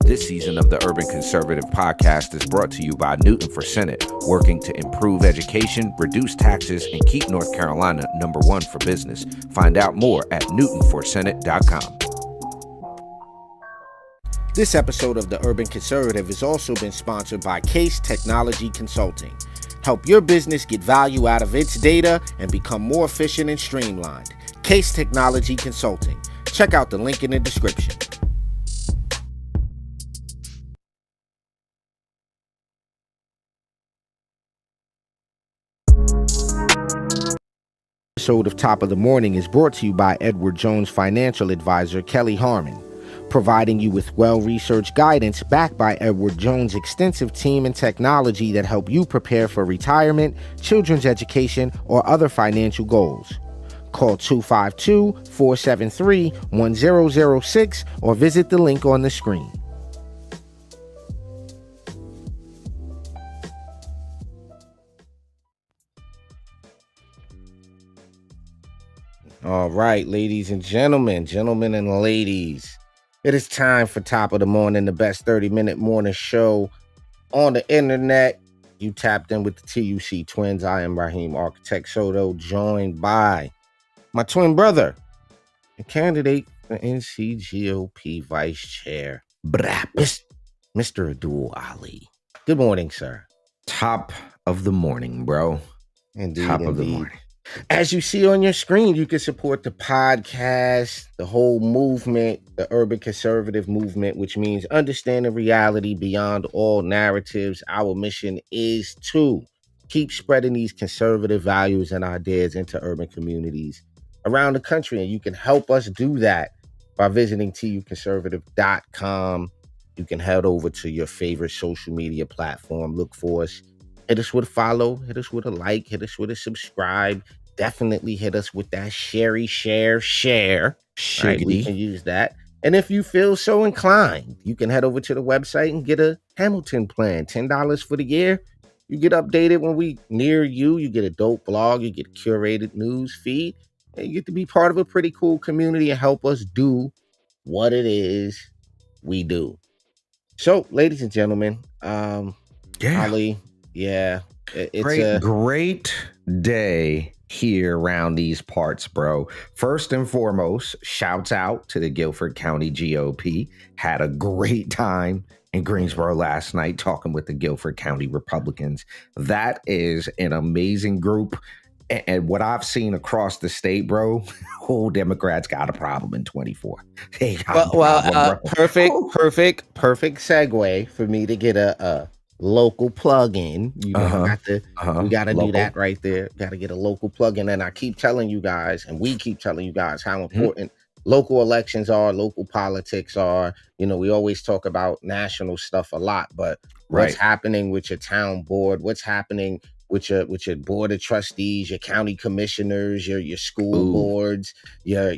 This season of the Urban Conservative Podcast is brought to you by Newton for Senate, working to improve education, reduce taxes, and keep North Carolina #1 for business. Find out more at newtonforsenate.com. This episode of the Urban Conservative has also been sponsored by Case Technology Consulting. Help your business get value out of its data and become more efficient and streamlined. Case Technology Consulting. Check out the link in the description. Episode of Top of the Morning is brought to you by Edward Jones financial advisor Kelly Harmon, providing you with well-researched guidance backed by Edward Jones' extensive team and technology that help you prepare for retirement, children's education, or other financial goals. Call 252-473-1006 or visit the link on the screen. All right, ladies and gentlemen and ladies, it is time for Top of the Morning, the best 30-minute morning show on the internet. You tapped in with the TUC twins. I am Raheem Architect Soto, joined by my twin brother and candidate for NCGOP Vice Chair, Mr. Abdul Ali. Good morning, sir. Top of the morning, bro. Indeed, Top of the morning. As you see on your screen, you can support the podcast, the whole movement, the urban conservative movement, which means understanding reality beyond all narratives. Our mission is to keep spreading these conservative values and ideas into urban communities around the country. And you can help us do that by visiting tuconservative.com. You can head over to your favorite social media platform, look for us. Hit us with a follow, hit us with a like, hit us with a subscribe. Definitely hit us with that share. Right? We can use that. And if you feel so inclined, you can head over to the website and get a Hamilton plan, $10 for the year. You get updated when we near you. You get a dope blog, you get a curated news feed, and you get to be part of a pretty cool community and help us do what it is we do. So, ladies and gentlemen, Ali, yeah, it's great day here around these parts, bro. First and foremost, shouts out to the Guilford County GOP. Had a great time in Greensboro last night talking with the Guilford County Republicans. That is an amazing group. And what I've seen across the state, bro, whole Democrats got a problem in 24. Perfect segue for me to get a local plug-in. You know, we got to do that right there. Got to get a local plug-in. And I keep telling you guys, and we keep telling you guys how important local elections are, local politics are. You know, we always talk about national stuff a lot, but what's happening with your town board, what's happening with your board of trustees, your county commissioners, your school boards, your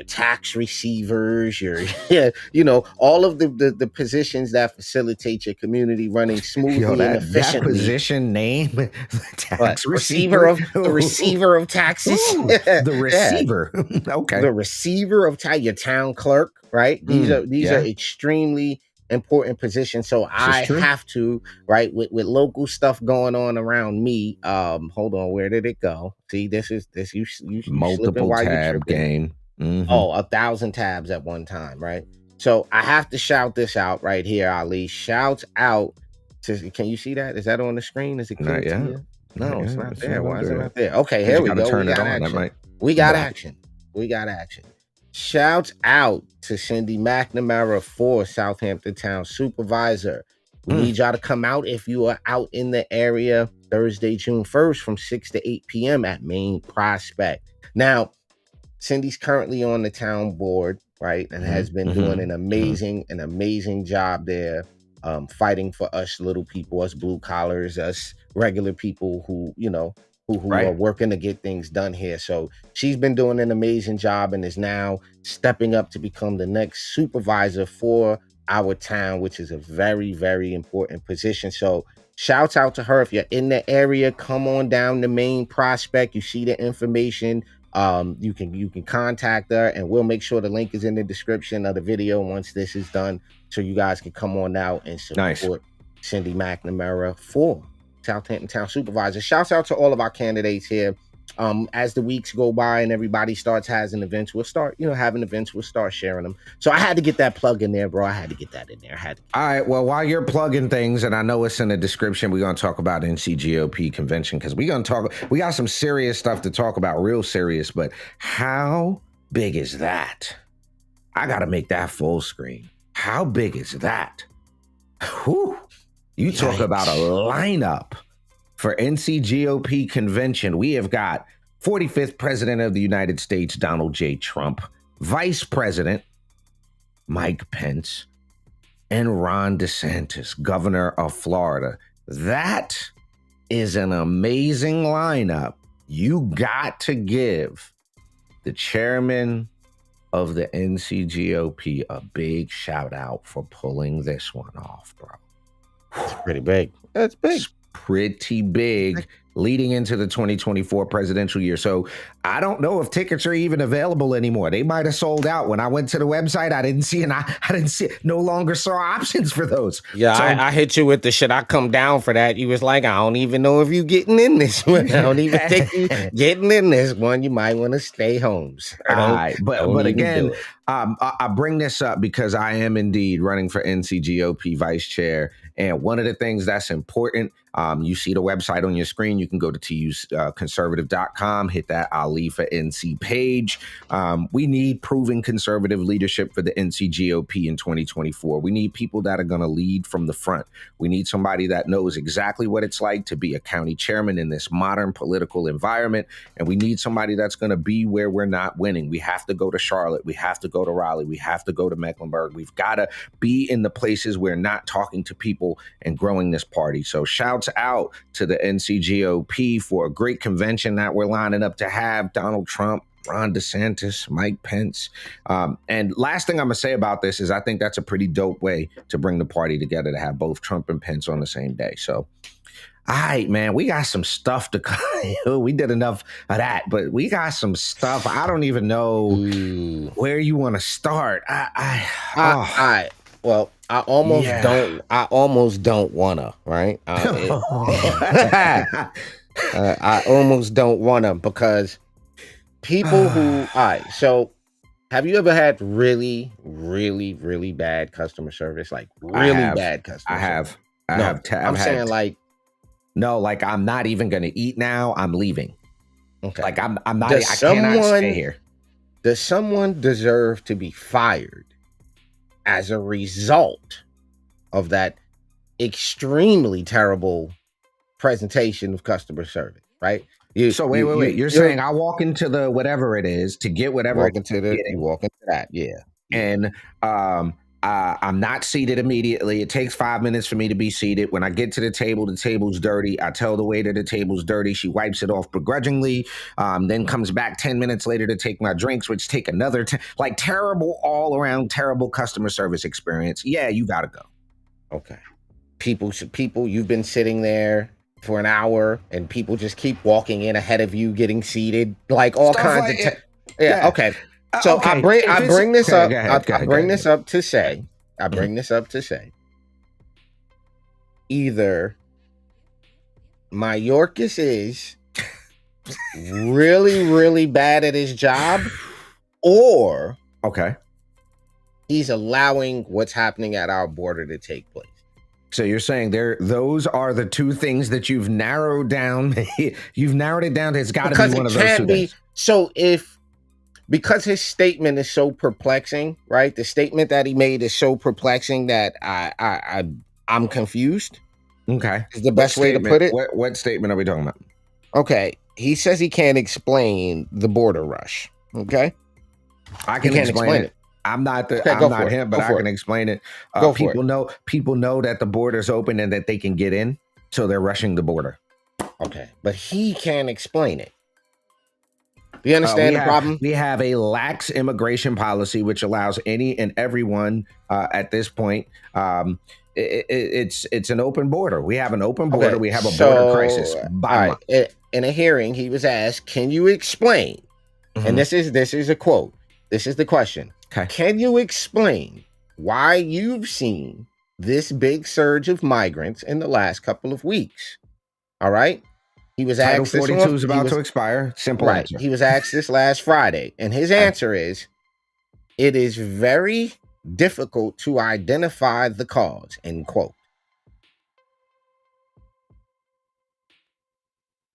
tax receivers, you know, all of the positions that facilitate your community running smoothly and efficiently. That position name, tax receiver the receiver of taxes. The receiver. Okay. The receiver of your town clerk, right? These are extremely important position. So I have to, right, with local stuff going on around me. Hold on, where did it go? See, this you multiple tab game. 1,000 tabs at one time, right? So I have to shout this out right here, Ali. Shout out to, can you see that? Is that on the screen? Is it clear to you? No, it's not there. Why is it not there? Okay, here we go. We got action. Shout out to Cindy McNamara for Southampton Town Supervisor. We need y'all to come out if you are out in the area Thursday, June 1st from 6 to 8 p.m. at Main Prospect. Now, Cindy's currently on the town board, right? And has been doing an amazing job there, fighting for us little people, us blue collars, us regular people who, you know, who are working to get things done here. So she's been doing an amazing job and is now stepping up to become the next supervisor for our town, which is a very, very important position. So shouts out to her. If you're in the area, come on down to Main Prospect. You see the information You can contact her, and we'll make sure the link is in the description of the video once this is done, so you guys can come on out and support Cindy McNamara for Southampton Town Supervisor. Shouts out to all of our candidates here. As the weeks go by and everybody starts having events, we'll start sharing them. So I had to get that plug in there, bro. I had to get that in there. All right. Well, while you're plugging things, and I know it's in the description, we're going to talk about NCGOP Convention, because we got some serious stuff to talk about, real serious, but how big is that? I got to make that full screen. How big is that? Whew. You talk about a lineup for NCGOP Convention. We have got 45th President of the United States, Donald J. Trump, Vice President Mike Pence, and Ron DeSantis, Governor of Florida. That is an amazing lineup. You got to give the chairman of the NCGOP a big shout out for pulling this one off, bro. It's pretty big. That's big. It's pretty big leading into the 2024 presidential year. So I don't know if tickets are even available anymore. They might have sold out. When I went to the website, I didn't see, no longer saw options for those. Yeah, so, I hit you with the shit. I come down for that. You was like, I don't even know if you getting in this one. I don't even think you getting in this one. You might want to stay home. All right. But again, I bring this up because I am indeed running for NCGOP vice chair. And one of the things that's important, you see the website on your screen. You can go to tuconservative.com, hit that Ali for NC page. We need proven conservative leadership for the NCGOP in 2024. We need people that are going to lead from the front. We need somebody that knows exactly what it's like to be a county chairman in this modern political environment. And we need somebody that's going to be where we're not winning. We have to go to Charlotte. We have to go to Raleigh. We have to go to Mecklenburg. We've got to be in the places we're not talking to people and growing this party. So shouts out to the NCGOP for a great convention that we're lining up to have. Donald Trump, Ron DeSantis, Mike Pence. And last thing I'm going to say about this is I think that's a pretty dope way to bring the party together, to have both Trump and Pence on the same day. So, all right, man, we got some stuff to come. We did enough of that, but we got some stuff. I don't even know where you want to start. Well, I almost don't wanna, right? I almost don't wanna, because people who, all right, so have you ever had really, really, really bad customer service? Like really bad customer service? I'm saying like, no, like I'm not even gonna eat now. I'm leaving. Okay. Like I cannot stay here. Does someone deserve to be fired as a result of that extremely terrible presentation of customer service, right? Wait. You're saying I walk into the whatever it is to get whatever. You walk into that, yeah. And I'm not seated immediately. It takes 5 minutes for me to be seated. When I get to the table's dirty. I tell the waiter the table's dirty. She wipes it off begrudgingly, then comes back 10 minutes later to take my drinks, which take another terrible, all around terrible customer service experience. Yeah, you gotta go. Okay. People, you've been sitting there for an hour and people just keep walking in ahead of you, getting seated, like all stuff kinds like of yeah. Okay. So okay. I bring this up to say either Mayorkas is really, really bad at his job, or he's allowing what's happening at our border to take place. So you're saying those are the two things that you've narrowed down. You've narrowed it down to it's got to be one of those two things. So because his statement is so perplexing, right? The statement that he made is so perplexing that I'm confused. Okay. Is the best way to put it. What statement are we talking about? Okay. He says he can't explain the border rush. Okay. I can explain it. I'm not him, but I can explain it. People know that the border's open and that they can get in, so they're rushing the border. Okay. But he can't explain it. Do you understand the problem? We have a lax immigration policy, which allows any and everyone at this point. It's an open border. We have an open border. Okay, we have a border crisis. In a hearing, he was asked, "Can you explain And this is a quote. This is the question. Okay. Can you explain why you've seen this big surge of migrants in the last couple of weeks? All right. He was Title asked this 42 is about to expire. Simple answer. He was asked this last Friday, and his answer is, it is very difficult to identify the cause, end quote.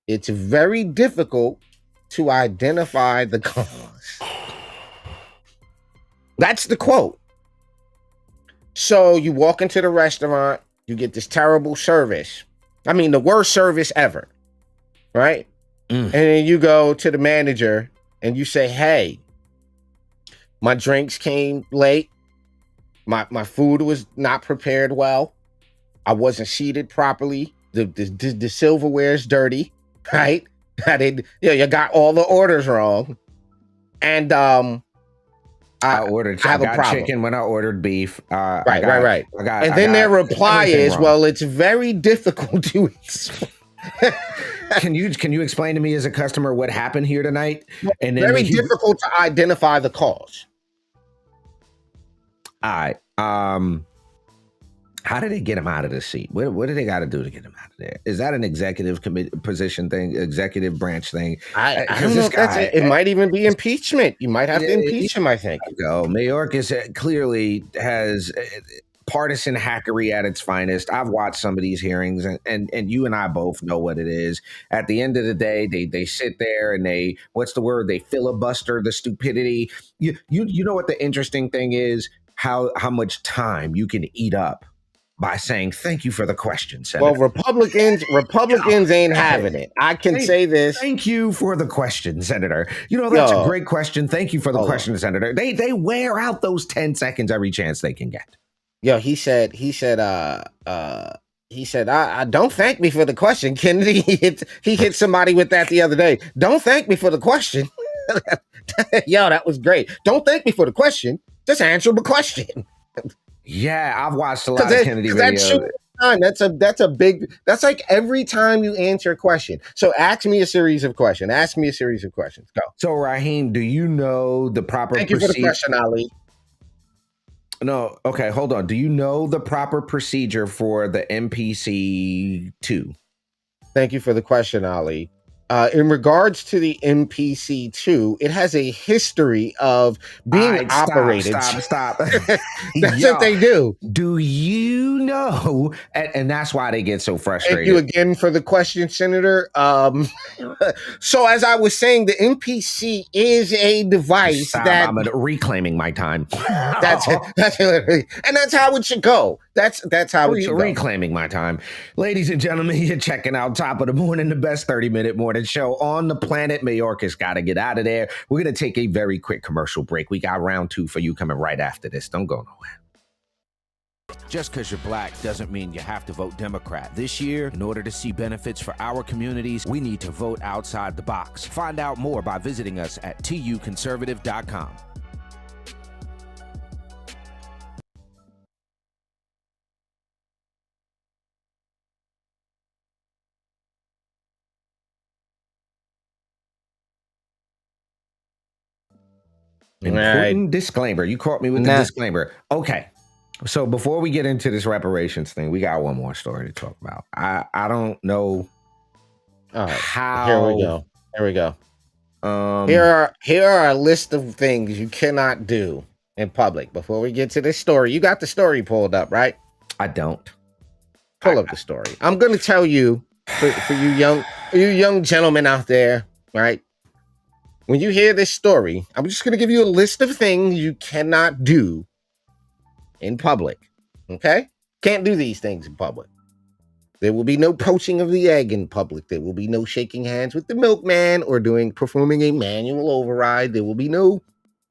It's very difficult to identify the cause. That's the quote. So you walk into the restaurant, you get this terrible service. I mean, the worst service ever, right? And then you go to the manager and you say, hey, my drinks came late. My food was not prepared well. I wasn't seated properly. The silverware is dirty, right? You got all the orders wrong. And I got chicken when I ordered beef. Right. And then their reply is, well, it's very difficult to explain. Can you explain to me as a customer what happened here tonight? And then very difficult to identify the cause. All right. How did they get him out of the seat? What do they got to do to get him out of there? Is that an executive position thing, executive branch thing? I don't know if that's it. It might even be impeachment. You might have to impeach him, I think. Mayorkas clearly has partisan hackery at its finest. I've watched some of these hearings, and you and I both know what it is. At the end of the day, they sit there and they filibuster the stupidity. You know what the interesting thing is? How much time you can eat up by saying thank you for the question, Senator. Well, Republicans ain't having it. I can say this. Thank you for the question, Senator. That's a great question. Thank you for the question, Senator. They wear out those 10 seconds every chance they can get. He said, I don't thank me for the question. Kennedy, he hit somebody with that the other day. Don't thank me for the question. Yo, that was great. Don't thank me for the question. Just answer the question. Yeah, I've watched a lot of Kennedy videos. That's like every time you answer a question. So ask me a series of questions. Go. So Raheem, do you know the proper Thank you for the question, Ali. No, okay, hold on. Do you know the proper procedure for the MPC 2? Thank you for the question, Ali. In regards to the MPC-2, it has a history of being operated. Stop. That's what they do. Do you know? And that's why they get so frustrated. Thank you again for the question, Senator. So as I was saying, the MPC is a device I'm reclaiming my time. That's literally, and that's how it should go. That's how it should go. Reclaiming my time. Ladies and gentlemen, you're checking out Top of the Morning, the best 30-minute morning show on the planet. Mayorkas got to get out of there. We're going to take a very quick commercial break. We got round 2 for you coming right after this. Don't go nowhere. Just because you're black doesn't mean you have to vote Democrat. This year, in order to see benefits for our communities, we need to vote outside the box. Find out more by visiting us at tuconservative.com. Important disclaimer. You caught me with the disclaimer. Okay. So before we get into this reparations thing, we got one more story to talk about. I don't know how. Here we go. Here are a list of things you cannot do in public. Before we get to this story, you got the story pulled up, right? I don't. Pull up the story. I'm going to tell you for you young gentlemen out there, right? When you hear this story, I'm just going to give you a list of things you cannot do in public. Okay? Can't do these things in public. There will be no poaching of the egg in public. There will be no shaking hands with the milkman or performing a manual override. There will be no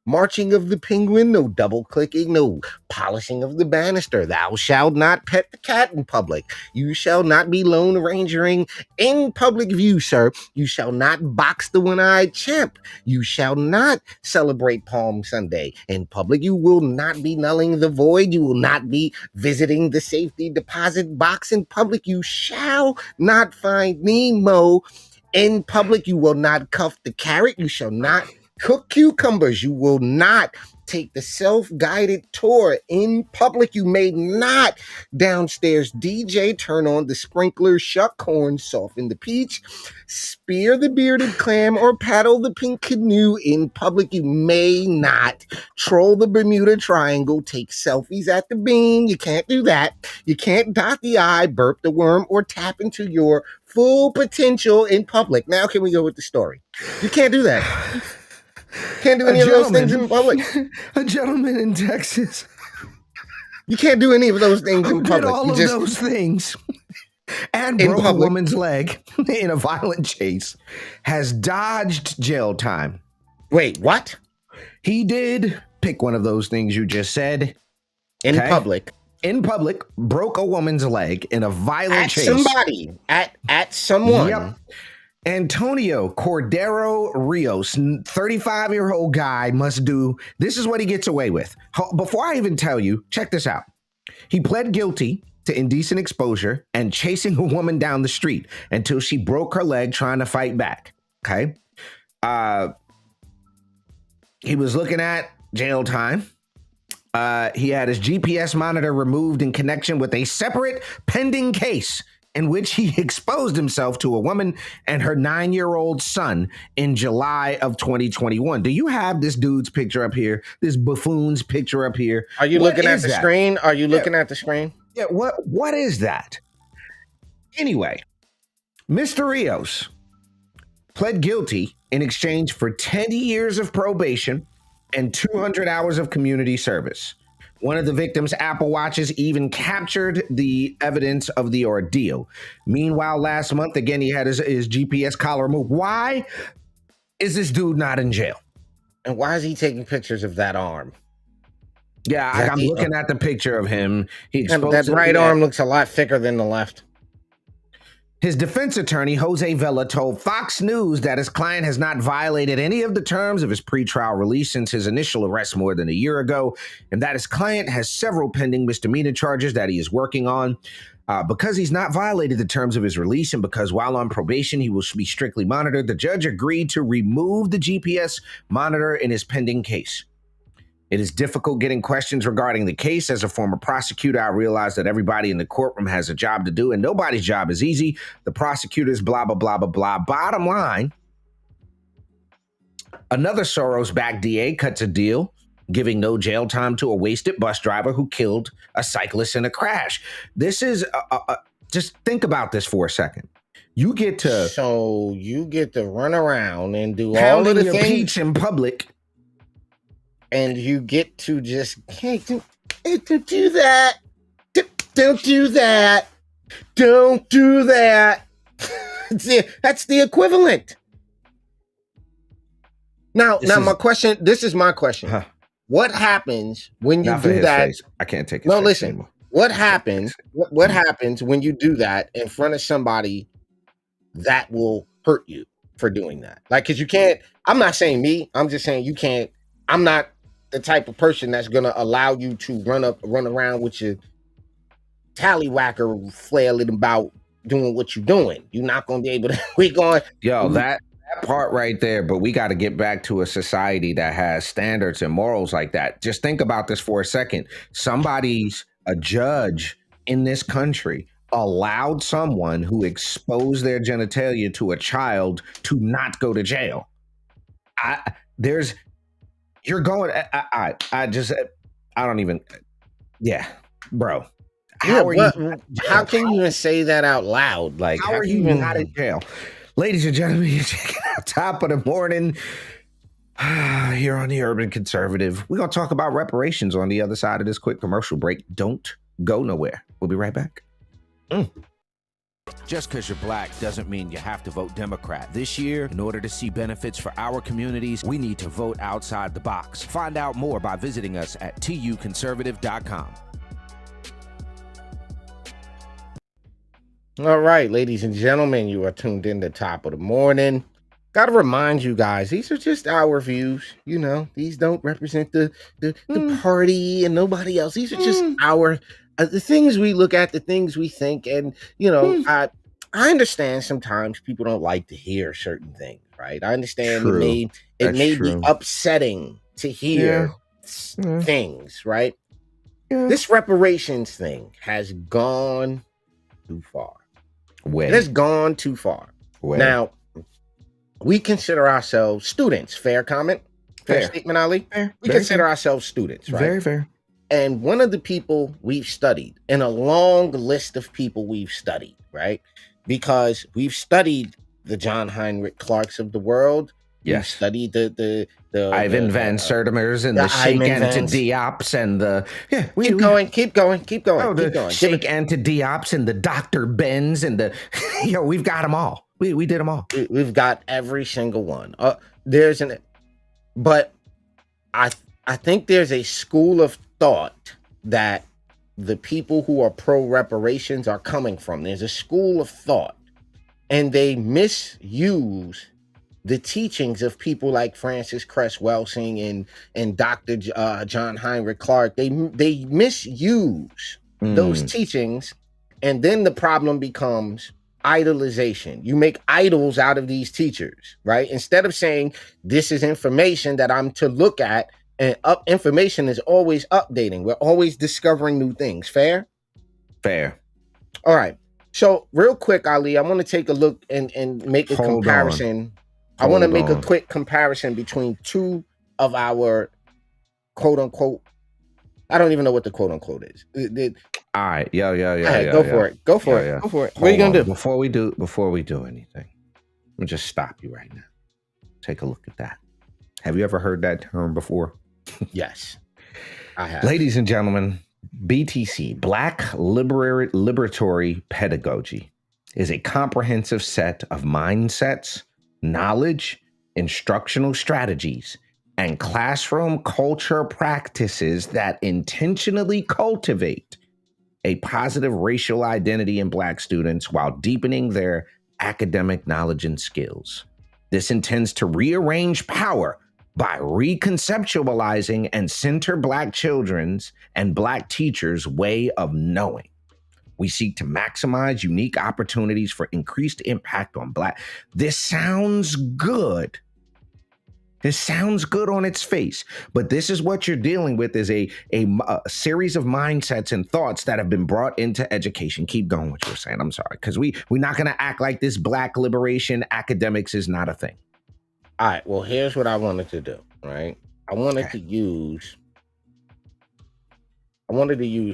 marching of the penguin, no double clicking, no polishing of the banister. Thou shalt not pet the cat in public. You shall not be lone rangering in public view, sir. You shall not box the one-eyed chimp. You shall not celebrate Palm Sunday in public. You will not be nulling the void. You will not be visiting the safety deposit box in public. You shall not find Nemo in public. You will not cuff the carrot. You shall not cook cucumbers. You will not take the self-guided tour in public. You may not downstairs DJ turn on the sprinkler, shuck corn, soften the peach, spear the bearded clam, or paddle the pink canoe in public. You may not troll the Bermuda Triangle, take selfies at the bean. You can't do that. You can't dot the I, burp the worm, or tap into your full potential in public. Now can we go with the story? You can't do that. Can't do any of those things in public. A gentleman in Texas. You can't do any of those things in public. Did all of those things and broke a woman's leg in a violent chase has dodged jail time. Wait, what? He did pick one of those things you just said. In public. In public, broke a woman's leg in a violent chase. Somebody. At someone. Yep. Antonio Cordero Rios, 35-year-old guy, must do. This is what he gets away with. Before I even tell you, check this out. He pled guilty to indecent exposure and chasing a woman down the street until she broke her leg trying to fight back. Okay. He was looking at jail time. He had his GPS monitor removed in connection with a separate pending case in which he exposed himself to a woman and her 9-year-old son in July of 2021. Do you have this dude's picture up here? This buffoon's picture up here? Are you looking at the screen? Are you looking at the screen? Yeah, what is that? Anyway, Mr. Rios pled guilty in exchange for 10 years of probation and 200 hours of community service. One of the victim's Apple Watches even captured the evidence of the ordeal. Meanwhile, last month, again, he had his GPS collar removed. Why is this dude not in jail? And why is he taking pictures of that arm? Yeah, I'm looking at the picture of him. That right arm looks a lot thicker than the left. His defense attorney, Jose Vela, told Fox News that his client has not violated any of the terms of his pretrial release since his initial arrest more than a year ago, and that his client has several pending misdemeanor charges that he is working on. Because he's not violated the terms of his release and because while on probation he will be strictly monitored, the judge agreed to remove the GPS monitor in his pending case. It is difficult getting questions regarding the case. As a former prosecutor, I realize that everybody in the courtroom has a job to do and nobody's job is easy. The prosecutors, blah, blah, blah, blah, blah. Bottom line, another Soros-backed DA cuts a deal, giving no jail time to a wasted bus driver who killed a cyclist in a crash. This is, just think about this for a second. You get to run around and do all of the things peach in public. And you get to just, hey, don't do that. Don't do that. Don't do that. That's the equivalent. Now, my question, this is my question. Huh. What happens when you do that? Face. I can't take it. No, listen. Anymore. What happens when you do that in front of somebody that will hurt you for doing that? Like, because you can't, I'm not saying me, I'm just saying you can't, I'm not the type of person that's going to allow you to run around with your Tallywacker flailing about doing what you're doing. You're not going to be able to, that part right there, but we got to get back to a society that has standards and morals like that. Just think about this for a second. A judge in this country allowed someone who exposed their genitalia to a child to not go to jail. You're going, I don't even, yeah, bro. How can you even say that out loud? Like, how are you not in jail? Ladies and gentlemen, you're checking out Top of the Morning here on the Urban Conservative. We're going to talk about reparations on the other side of this quick commercial break. Don't go nowhere. We'll be right back. Just because you're black doesn't mean you have to vote Democrat. This year, in order to see benefits for our communities, we need to vote outside the box. Find out more by visiting us at tuconservative.com. All right, ladies and gentlemen, you are tuned in to Top of the Morning. Got to remind you guys, these are just our views. You know, these don't represent the party and nobody else. These are just our the things we look at, the things we think, and I understand sometimes people don't like to hear certain things, right? I understand True. it That's may be true. upsetting to Yeah. hear Yeah. things, right? Yeah. This reparations thing has gone too far. It has Way. gone too far. Way. Now, we consider ourselves students. Fair comment? Fair statement, Ali? Fair. We Very consider fair. ourselves students, right? Very fair. And one of the people we've studied, in a long list of people we've studied, right? Because we've studied the John Heinrich Clarks of the world. We've Yes. studied the Ivan Van Sertimers and the the Sheikh Ivan Van- Antidiops and the keep going. Oh, the Sheikh Antidiops and the Dr. Benz and the we've got them all. We did them all. We've got every single one. But I think there's a school of thought that the people who are pro reparations are coming from. There's a school of thought, and they misuse the teachings of people like Francis Cress Welsing and Dr. John Heinrich Clark. They misuse those teachings, and then the problem becomes idolization. You make idols out of these teachers, right? Instead of saying this is information that I'm to look at, and information is always updating. We're always discovering new things. Fair? Fair. All right. So real quick, Ali, I want to take a look and make a comparison. I want to make a quick comparison between two of our quote unquote. I don't even know what the quote unquote is. All right. Yeah. Go for it. Go for it. What are you gonna do? Before we do anything, let me just stop you right now. Take a look at that. Have you ever heard that term before? Yes, I have. Ladies and gentlemen, BTC, Black Liberatory Pedagogy, is a comprehensive set of mindsets, knowledge, instructional strategies, and classroom culture practices that intentionally cultivate a positive racial identity in Black students while deepening their academic knowledge and skills. This intends to rearrange power by reconceptualizing and center Black children's and Black teachers' way of knowing. We seek to maximize unique opportunities for increased impact on Black. This sounds good. This sounds good on its face, but this is what you're dealing with is a series of mindsets and thoughts that have been brought into education. Keep going what you're saying. I'm sorry, because we're not going to act like this Black liberation academics is not a thing. All right. Well, here's what I wanted to do. Right. I wanted to use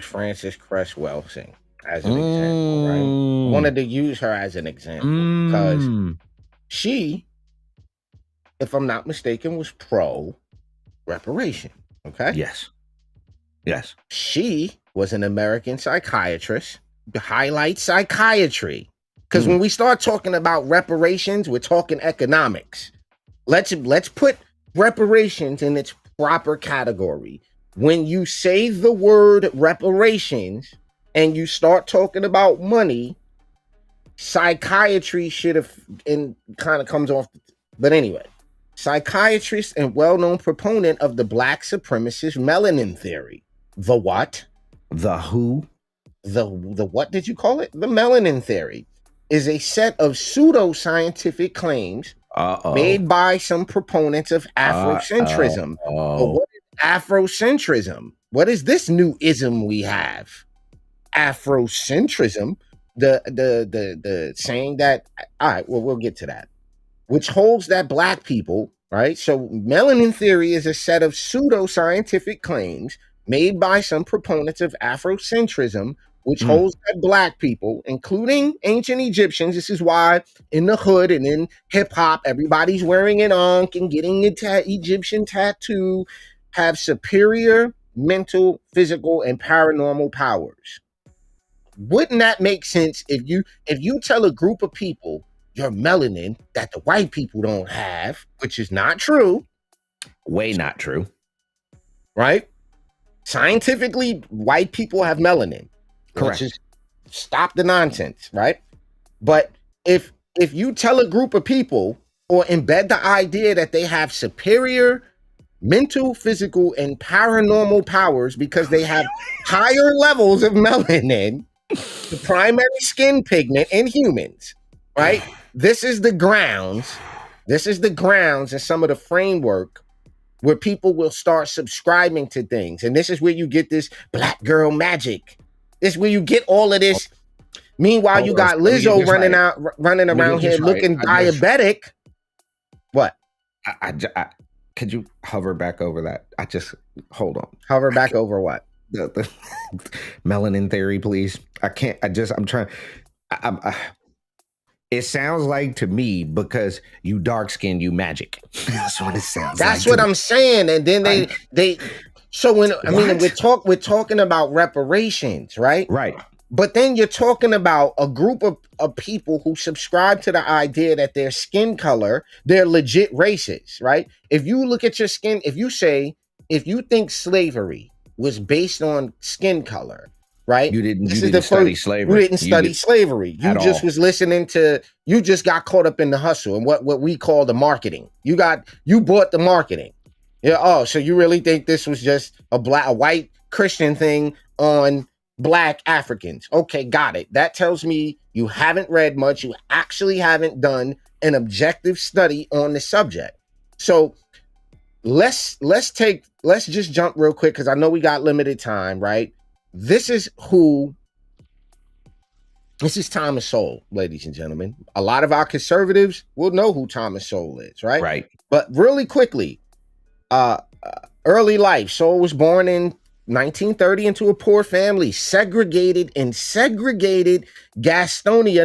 Frances Cress Welsing as an example. Right. I wanted to use her as an example because she, if I'm not mistaken, was pro reparation. Okay. Yes. She was an American psychiatrist, highlight psychiatry. Because when we start talking about reparations, we're talking economics. Let's put reparations in its proper category. When you say the word reparations and you start talking about money, psychiatry should have and kind of comes off. But anyway, psychiatrist and well-known proponent of the Black supremacist melanin theory. The what? The who? The what did you call it? The melanin theory is a set of pseudoscientific claims made by some proponents of Afrocentrism. But what is Afrocentrism? What is this new ism we have? Afrocentrism, the saying that, all right, well, we'll get to that, which holds that Black people, right? So melanin theory is a set of pseudoscientific claims made by some proponents of Afrocentrism, which holds that Black people, including ancient Egyptians, this is why in the hood and in hip hop, everybody's wearing an ankh and getting an Egyptian tattoo, have superior mental, physical, and paranormal powers. Wouldn't that make sense if you tell a group of people your melanin that the white people don't have, which is not true. Way not true. Right? Scientifically, white people have melanin. Correct. Just stop the nonsense, right? But if you tell a group of people or embed the idea that they have superior mental, physical, and paranormal powers because they have higher levels of melanin, The primary skin pigment in humans, right? This is the grounds. This is the grounds and some of the framework where people will start subscribing to things. And this is where you get this black girl magic. This is where you get all of this. Meanwhile, you Hold on, got let me get Lizzo this right. running Let me around get here this right. looking diabetic. What? Could you hover back over that? Hold on. Hover back over what? The melanin theory, please. I'm trying. It sounds like to me, because you dark skin, you magic. That's what it sounds like. That's what I'm saying. And then they so when I mean we're talking about reparations, right? Right. But then you're talking about a group of people who subscribe to the idea that their skin color, they're legit racist, right? If you look at your skin, if you think slavery was based on skin color, right? You didn't study slavery. You didn't study slavery. You just was listening to, you just got caught up in the hustle and what we call the marketing. You bought the marketing. Yeah. Oh, so you really think this was just a white Christian thing on Black Africans? Okay, got it. That tells me you haven't read much. You actually haven't done an objective study on the subject. So let's just jump real quick because I know we got limited time, right? This is Thomas Sowell, ladies and gentlemen. A lot of our conservatives will know who Thomas Sowell is, right? Right. But really quickly, early life. Sowell was born in 1930 into a poor family, segregated in Gastonia,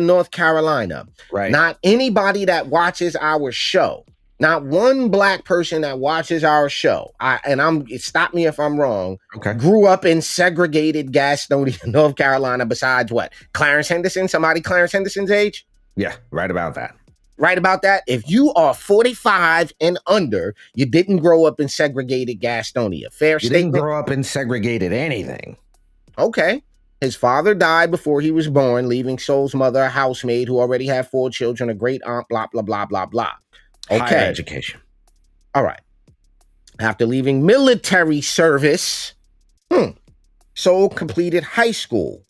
North Carolina. Right. Not anybody that watches our show, not one Black person that watches our show, stop me if I'm wrong, okay, grew up in segregated Gastonia, North Carolina, besides what? Clarence Henderson? Somebody Clarence Henderson's age? Yeah, right about that. Right about that. If you are 45 and under, you didn't grow up in segregated Gastonia. Fair statement? You didn't grow up in segregated anything. Okay. His father died before he was born, leaving Sowell's mother a housemaid who already had 4 children, a great aunt, blah, blah, blah, blah, blah. Okay. Higher education. All right. After leaving military service, Sowell completed high school.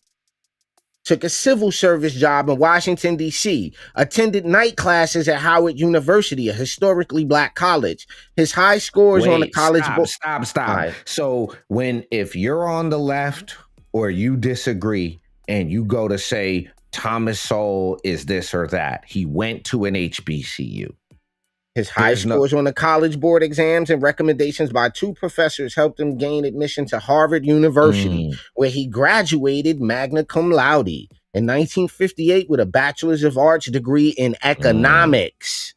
Took a civil service job in Washington, D.C., attended night classes at Howard University, a historically Black college. His high scores on the college board. Stop. Right. So if you're on the left or you disagree and you go to say Thomas Sowell is this or that, he went to an HBCU. His high scores on the college board exams and recommendations by 2 professors helped him gain admission to Harvard University, where he graduated magna cum laude in 1958 with a Bachelor's of Arts degree in economics,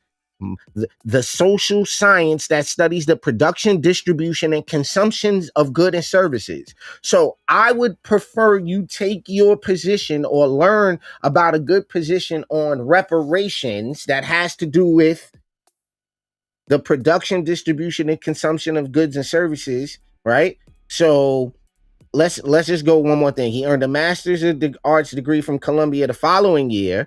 the social science that studies the production, distribution, and consumption of goods and services. So I would prefer you take your position or learn about a good position on reparations that has to do with the production, distribution, and consumption of goods and services, right? So let's just go one more thing. He earned a Master's of Arts degree from Columbia the following year.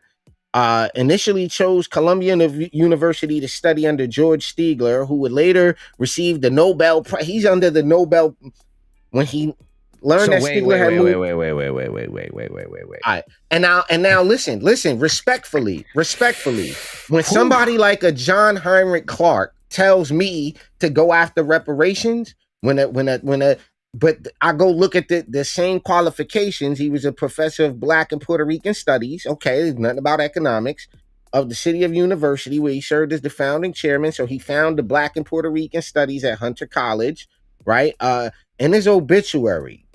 Initially chose Columbia University to study under George Stigler, who would later receive the Nobel Prize. He's under the Nobel when he learned that Stigler had moved. Wait. All right. And now listen, respectfully. When somebody like a John Heinrich Clark tells me to go after reparations, but I go look at the same qualifications. He was a professor of Black and Puerto Rican studies. Okay, there's nothing about economics. Of the City of University, where he served as the founding chairman. So he found the Black and Puerto Rican studies at Hunter College, right? In his obituary,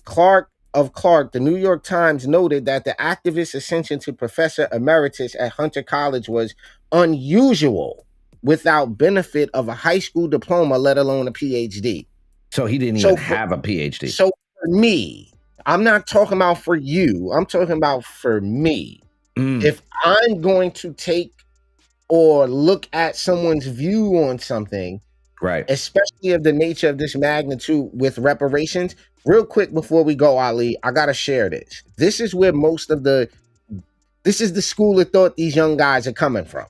Clark, the New York Times noted that the activist ascension to professor emeritus at Hunter College was unusual without benefit of a high school diploma, let alone a PhD. So he didn't even have a PhD. So for me, I'm not talking about for you. I'm talking about for me. If I'm going to take or look at someone's view on something, right, especially of the nature of this magnitude with reparations, real quick before we go, Ali, I gotta share this. This is where this is the school of thought these young guys are coming from.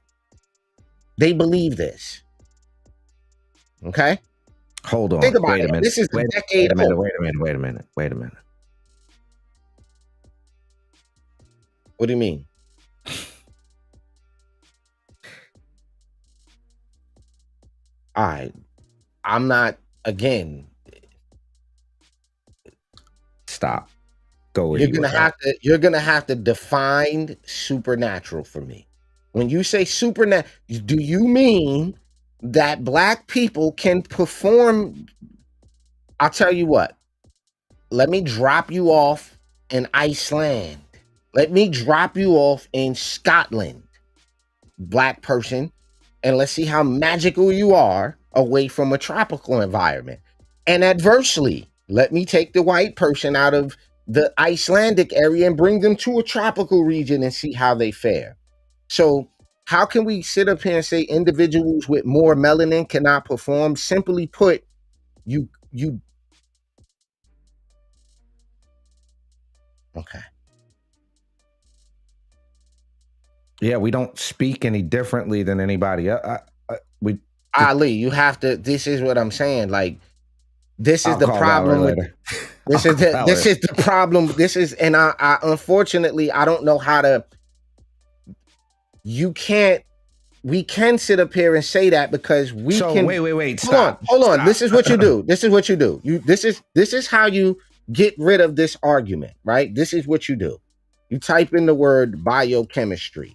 They believe this. Okay? Hold on. Think about Wait a it. minute. This is the decade. Wait a minute. What do you mean? All right. I'm not, again, Stop. Go where you're you gonna were at. you're gonna have to define supernatural for me. When you say supernatural, do you mean that black people can perform? I'll tell you what. Let me drop you off in Iceland. Let me drop you off in Scotland, black person, and let's see how magical you are away from a tropical environment. And adversely, let me take the white person out of the Icelandic area and bring them to a tropical region and see how they fare. So, how can we sit up here and say individuals with more melanin cannot perform? Simply put, you okay. Yeah, we don't speak any differently than anybody else. Ali, you have to. This is what I'm saying. Like, this is I'll the call problem Valerie with later. this I'll is call the this Valerie. is the problem. This is, and I unfortunately I don't know how to. You can't. We can sit up here and say that because we So can. wait. Hold Stop. on. This is what you do. This is what you do. This is how you get rid of this argument, right? This is what you do. You type in the word biochemistry,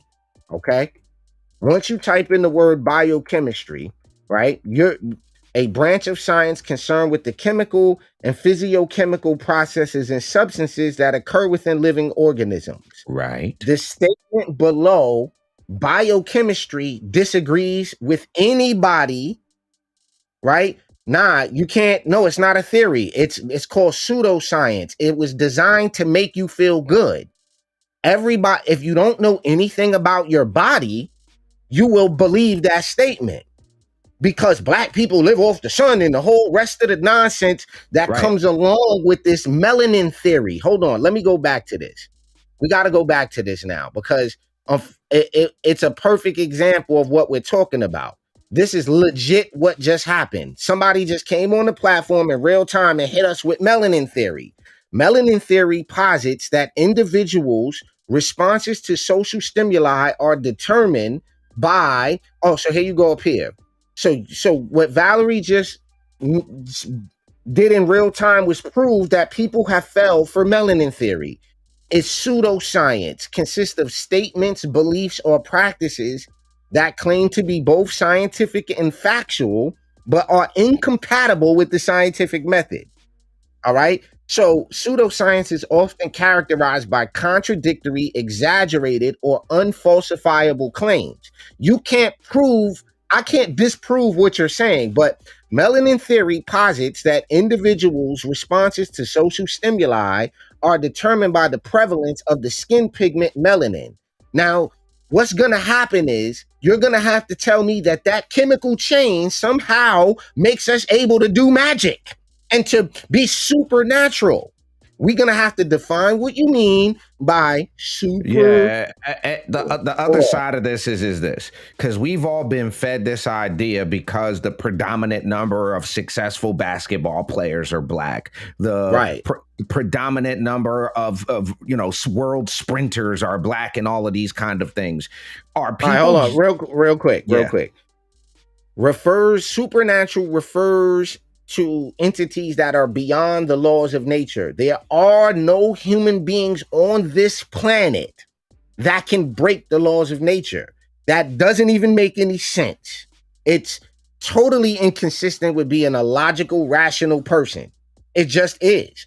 okay? Once you type in the word biochemistry, right, you're a branch of science concerned with the chemical and physiochemical processes and substances that occur within living organisms. Right. The statement below, biochemistry disagrees with anybody, right? Nah, you can't. No, it's not a theory. It's called pseudoscience. It was designed to make you feel good. Everybody, if you don't know anything about your body, you will believe that statement because black people live off the sun and the whole rest of the nonsense that comes along with this melanin theory. Hold on, let me go back to this. We got to go back to this now because it's a perfect example of what we're talking about. This is legit what just happened. Somebody just came on the platform in real time and hit us with melanin theory. Melanin theory posits that individuals' responses to social stimuli are determined by, oh, so here you go up here. So what Valerie just did in real time was prove that people have fell for melanin theory. It's pseudoscience, consists of statements, beliefs, or practices that claim to be both scientific and factual, but are incompatible with the scientific method. All right. So pseudoscience is often characterized by contradictory, exaggerated, or unfalsifiable claims. You can't prove, I can't disprove what you're saying, but melanin theory posits that individuals' responses to social stimuli are determined by the prevalence of the skin pigment melanin. Now, what's going to happen is you're going to have to tell me that that chemical change somehow makes us able to do magic and to be supernatural. We're gonna have to define what you mean by super. Yeah, the other side of this is this, because we've all been fed this idea because the predominant number of successful basketball players are black. The predominant number of world sprinters are black, and all of these kind of things are people. All right, hold on, real quick. Supernatural refers to entities that are beyond the laws of nature. There are no human beings on this planet that can break the laws of nature. That doesn't even make any sense. It's totally inconsistent with being a logical, rational person. It just is.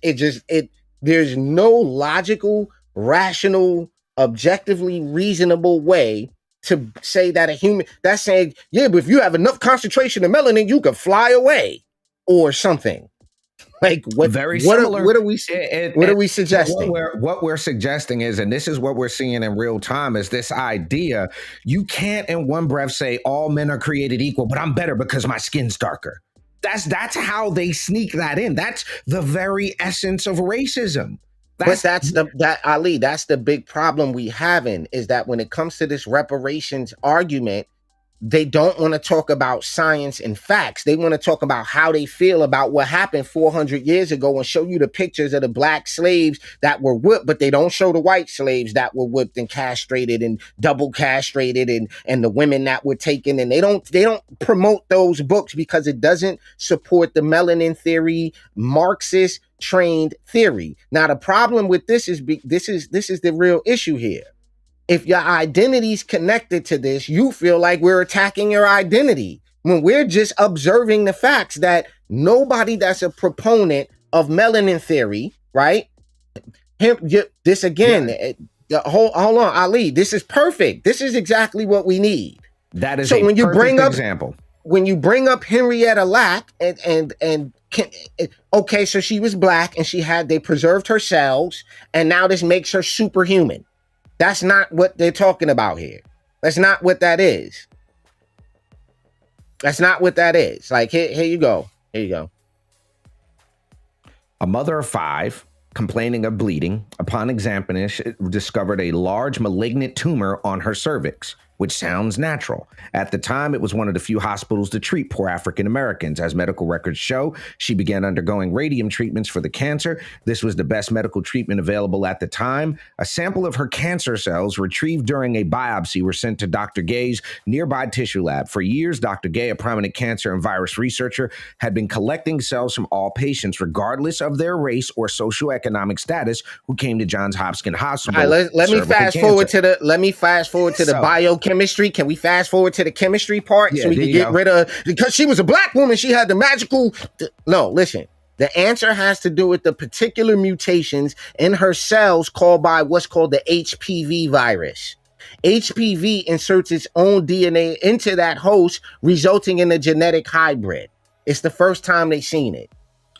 There's no logical, rational, objectively reasonable way to say that a human, that's saying, yeah, but if you have enough concentration of melanin, you can fly away or something. Like what? Very similar. What are we suggesting? What we're suggesting is, and this is what we're seeing in real time, is this idea: you can't in one breath say all men are created equal, but I'm better because my skin's darker. That's how they sneak that in. That's the very essence of racism. That's the big problem we having is that when it comes to this reparations argument, they don't want to talk about science and facts. They want to talk about how they feel about what happened 400 years ago and show you the pictures of the black slaves that were whipped, but they don't show the white slaves that were whipped and castrated and double castrated, and the women that were taken. And they don't promote those books because it doesn't support the melanin theory, Marxist trained theory. Now, the problem with this is this is the real issue here. If your identity's connected to this, you feel like we're attacking your identity when we're just observing the facts that nobody that's a proponent of melanin theory, right? This again, hold on, Ali. This is perfect. This is exactly what we need. That is so when you bring up example. When you bring up Henrietta Lack okay, so she was black and they preserved her cells, and now this makes her superhuman. That's not what they're talking about here. That's not what that is. That's not what that is. Like, here you go. Here you go. A mother of 5 complaining of bleeding, upon examination, discovered a large malignant tumor on her cervix, which sounds natural. At the time, it was one of the few hospitals to treat poor African Americans. As medical records show, she began undergoing radium treatments for the cancer. This was the best medical treatment available at the time. A sample of her cancer cells retrieved during a biopsy were sent to Dr. Gay's nearby tissue lab. For years, Dr. Gay, a prominent cancer and virus researcher, had been collecting cells from all patients, regardless of their race or socioeconomic status, who came to Johns Hopkins Hospital. All right, let me fast forward to the biochemistry. Can we fast forward to the chemistry part so we can get rid of, because she was a black woman, she had the magical. No, listen. The answer has to do with the particular mutations in her cells called by what's called the HPV virus. HPV inserts its own DNA into that host, resulting in a genetic hybrid. It's the first time they've seen it.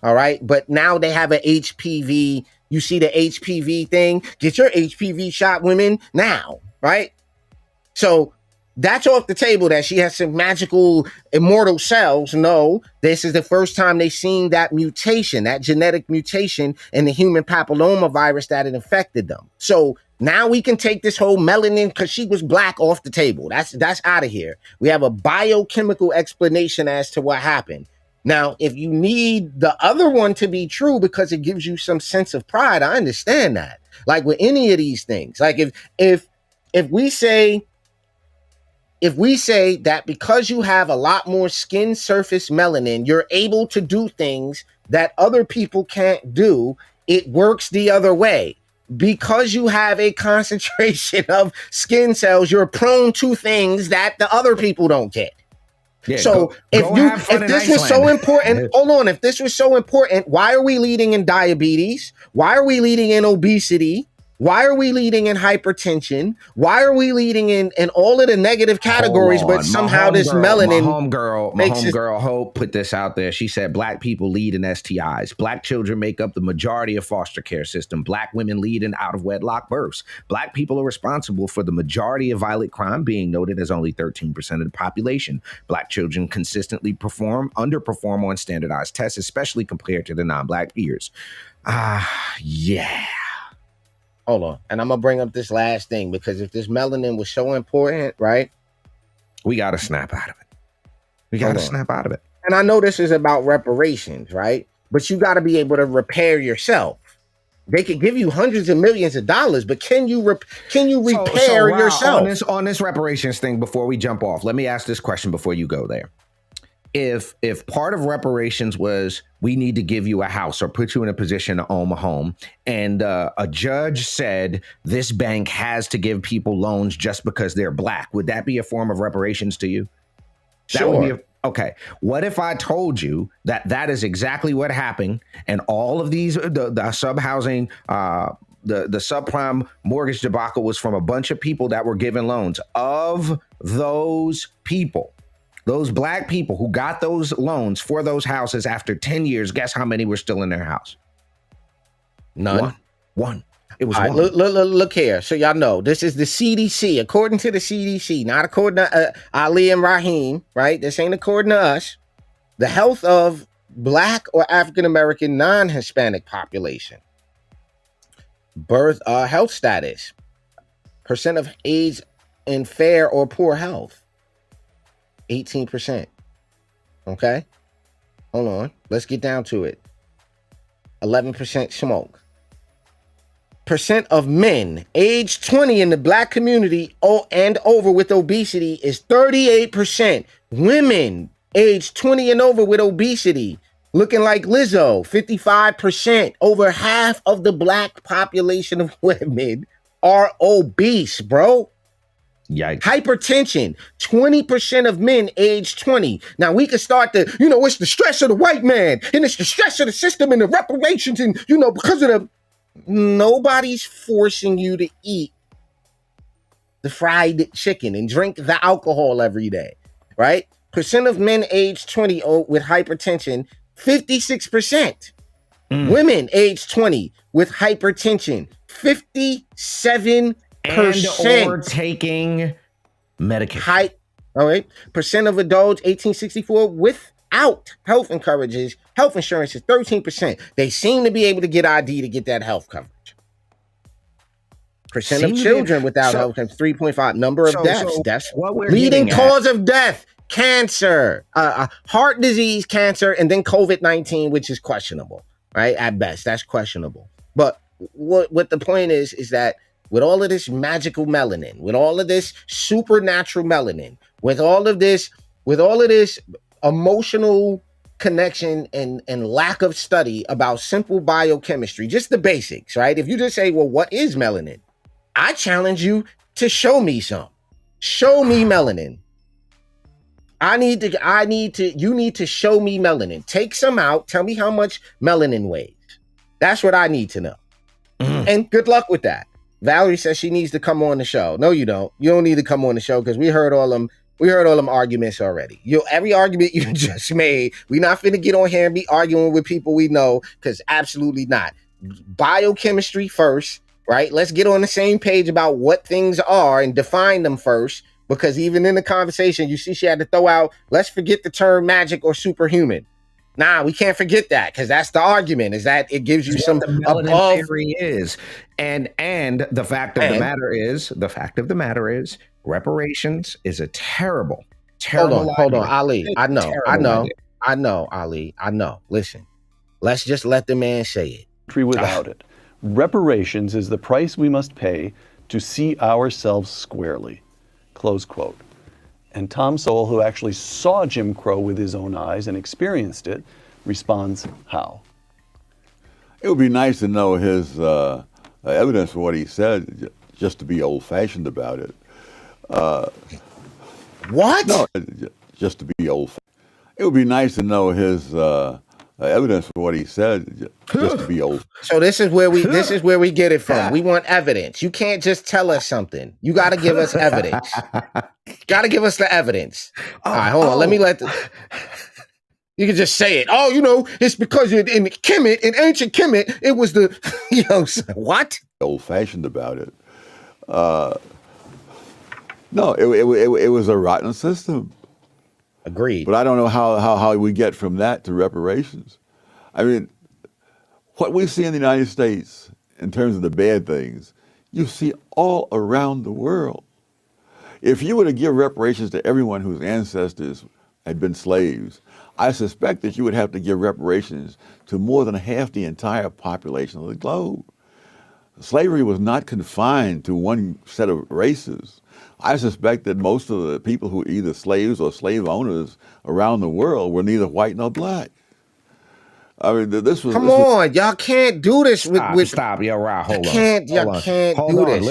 All right. But now they have an HPV. You see the HPV thing? Get your HPV shot, women, now. Right. So that's off the table that she has some magical immortal cells. No, this is the first time they've seen that mutation, that genetic mutation in the human papilloma virus that had infected them. So now we can take this whole melanin because she was black off the table. That's out of here. We have a biochemical explanation as to what happened. Now, if you need the other one to be true because it gives you some sense of pride, I understand that. Like with any of these things, like if we say that because you have a lot more skin surface melanin, you're able to do things that other people can't do, it works the other way. Because you have a concentration of skin cells, you're prone to things that the other people don't get. Yeah, so if this was so important, hold on, if this was so important, why are we leading in diabetes? Why are we leading in obesity? Why are we leading in hypertension? Why are we leading in all of the negative categories, but somehow this melanin... My homegirl Hope put this out there. She said, black people lead in STIs. Black children make up the majority of foster care system. Black women lead in out-of-wedlock births. Black people are responsible for the majority of violent crime, being noted as only 13% of the population. Black children consistently underperform on standardized tests, especially compared to their non-black peers. Yeah. Hold on. And I'm going to bring up this last thing, because if this melanin was so important, right? We got to snap out of it. And I know this is about reparations, right? But you got to be able to repair yourself. They could give you hundreds of millions of dollars, but can you repair yourself? On this reparations thing, before we jump off, let me ask this question before you go there. If part of reparations was we need to give you a house or put you in a position to own a home, and a judge said this bank has to give people loans just because they're black, would that be a form of reparations to you? Sure. That would be okay. What if I told you that is exactly what happened, and all of these the sub-housing, the subprime mortgage debacle was from a bunch of people that were given loans? Of those people, those black people who got those loans for those houses, after 10 years, guess how many were still in their house? None. One. It was one. Look here. So y'all know, this is the CDC. According to the CDC, not according to Ali and Raheem, right? This ain't according to us. The health of black or African-American non-Hispanic population. Health status. Percent of age in fair or poor health. 18%. Okay? Hold on. Let's get down to it. 11% smoke. Percent of men age 20 in the black community and over with obesity is 38%. Women age 20 and over with obesity, looking like Lizzo, 55%. Over half of the black population of women are obese, bro. Yikes. Hypertension, 20% of men age 20. Now we can start it's the stress of the white man, and it's the stress of the system and the reparations, and because of the nobody's forcing you to eat the fried chicken and drink the alcohol every day, right? Percent of men age 20 with hypertension, 56%. Women age 20 with hypertension, 57%. And or taking medication. All right. Percent of adults 1864 without health insurance is 13%. They seem to be able to get ID to get that health coverage. Percent of children without health coverage, 3.5. Number of deaths. Leading cause of death, cancer, heart disease, cancer, and then COVID-19, which is questionable, right? At best, that's questionable. But what the point is that with all of this magical melanin, with all of this supernatural melanin, with all of this emotional connection and lack of study about simple biochemistry, just the basics, right? If you just say, well, what is melanin? I challenge you to show me some. Show me melanin. You need to show me melanin. Take some out. Tell me how much melanin weighs. That's what I need to know. And good luck with that. Valerie says she needs to come on the show. No, you don't. You don't need to come on the show because we heard all them arguments already. Every argument you just made, we not finna get on here and be arguing with people we know, because absolutely not. Biochemistry first, right? Let's get on the same page about what things are and define them first, because even in the conversation, you see she had to throw out, let's forget the term magic or superhuman. Nah, we can't forget that, because that's the argument, is that it gives you some above theory is. And the fact of the matter is reparations is a terrible hold on, Ali. I know, Ali. I know. Listen, let's just let the man say it. Without it. Reparations is the price we must pay to see ourselves squarely. Close quote. And Tom Sowell, who actually saw Jim Crow with his own eyes and experienced it, responds how? It would be nice to know his evidence for what he said, just to be old-fashioned about it. What? No, just to be old-fashioned. It would be nice to know his evidence for what he said, just to be old. So this is where we get it from. We want evidence. You can't just tell us something. You got to give us evidence. Got to give us the evidence. All right, hold on. Let me you can just say it. Oh, it's because in ancient Kemet, it was the, what? Old-fashioned about it. No, it was a rotten system. Agreed. But I don't know how we get from that to reparations. I mean, what we see in the United States in terms of the bad things, you see all around the world. If you were to give reparations to everyone whose ancestors had been slaves, I suspect that you would have to give reparations to more than half the entire population of the globe. Slavery was not confined to one set of races. I suspect that most of the people who were either slaves or slave owners around the world were neither white nor black. I mean, this was... Come on, y'all can't do this with... Stop, yo, Rob, hold on. Y'all can't do this,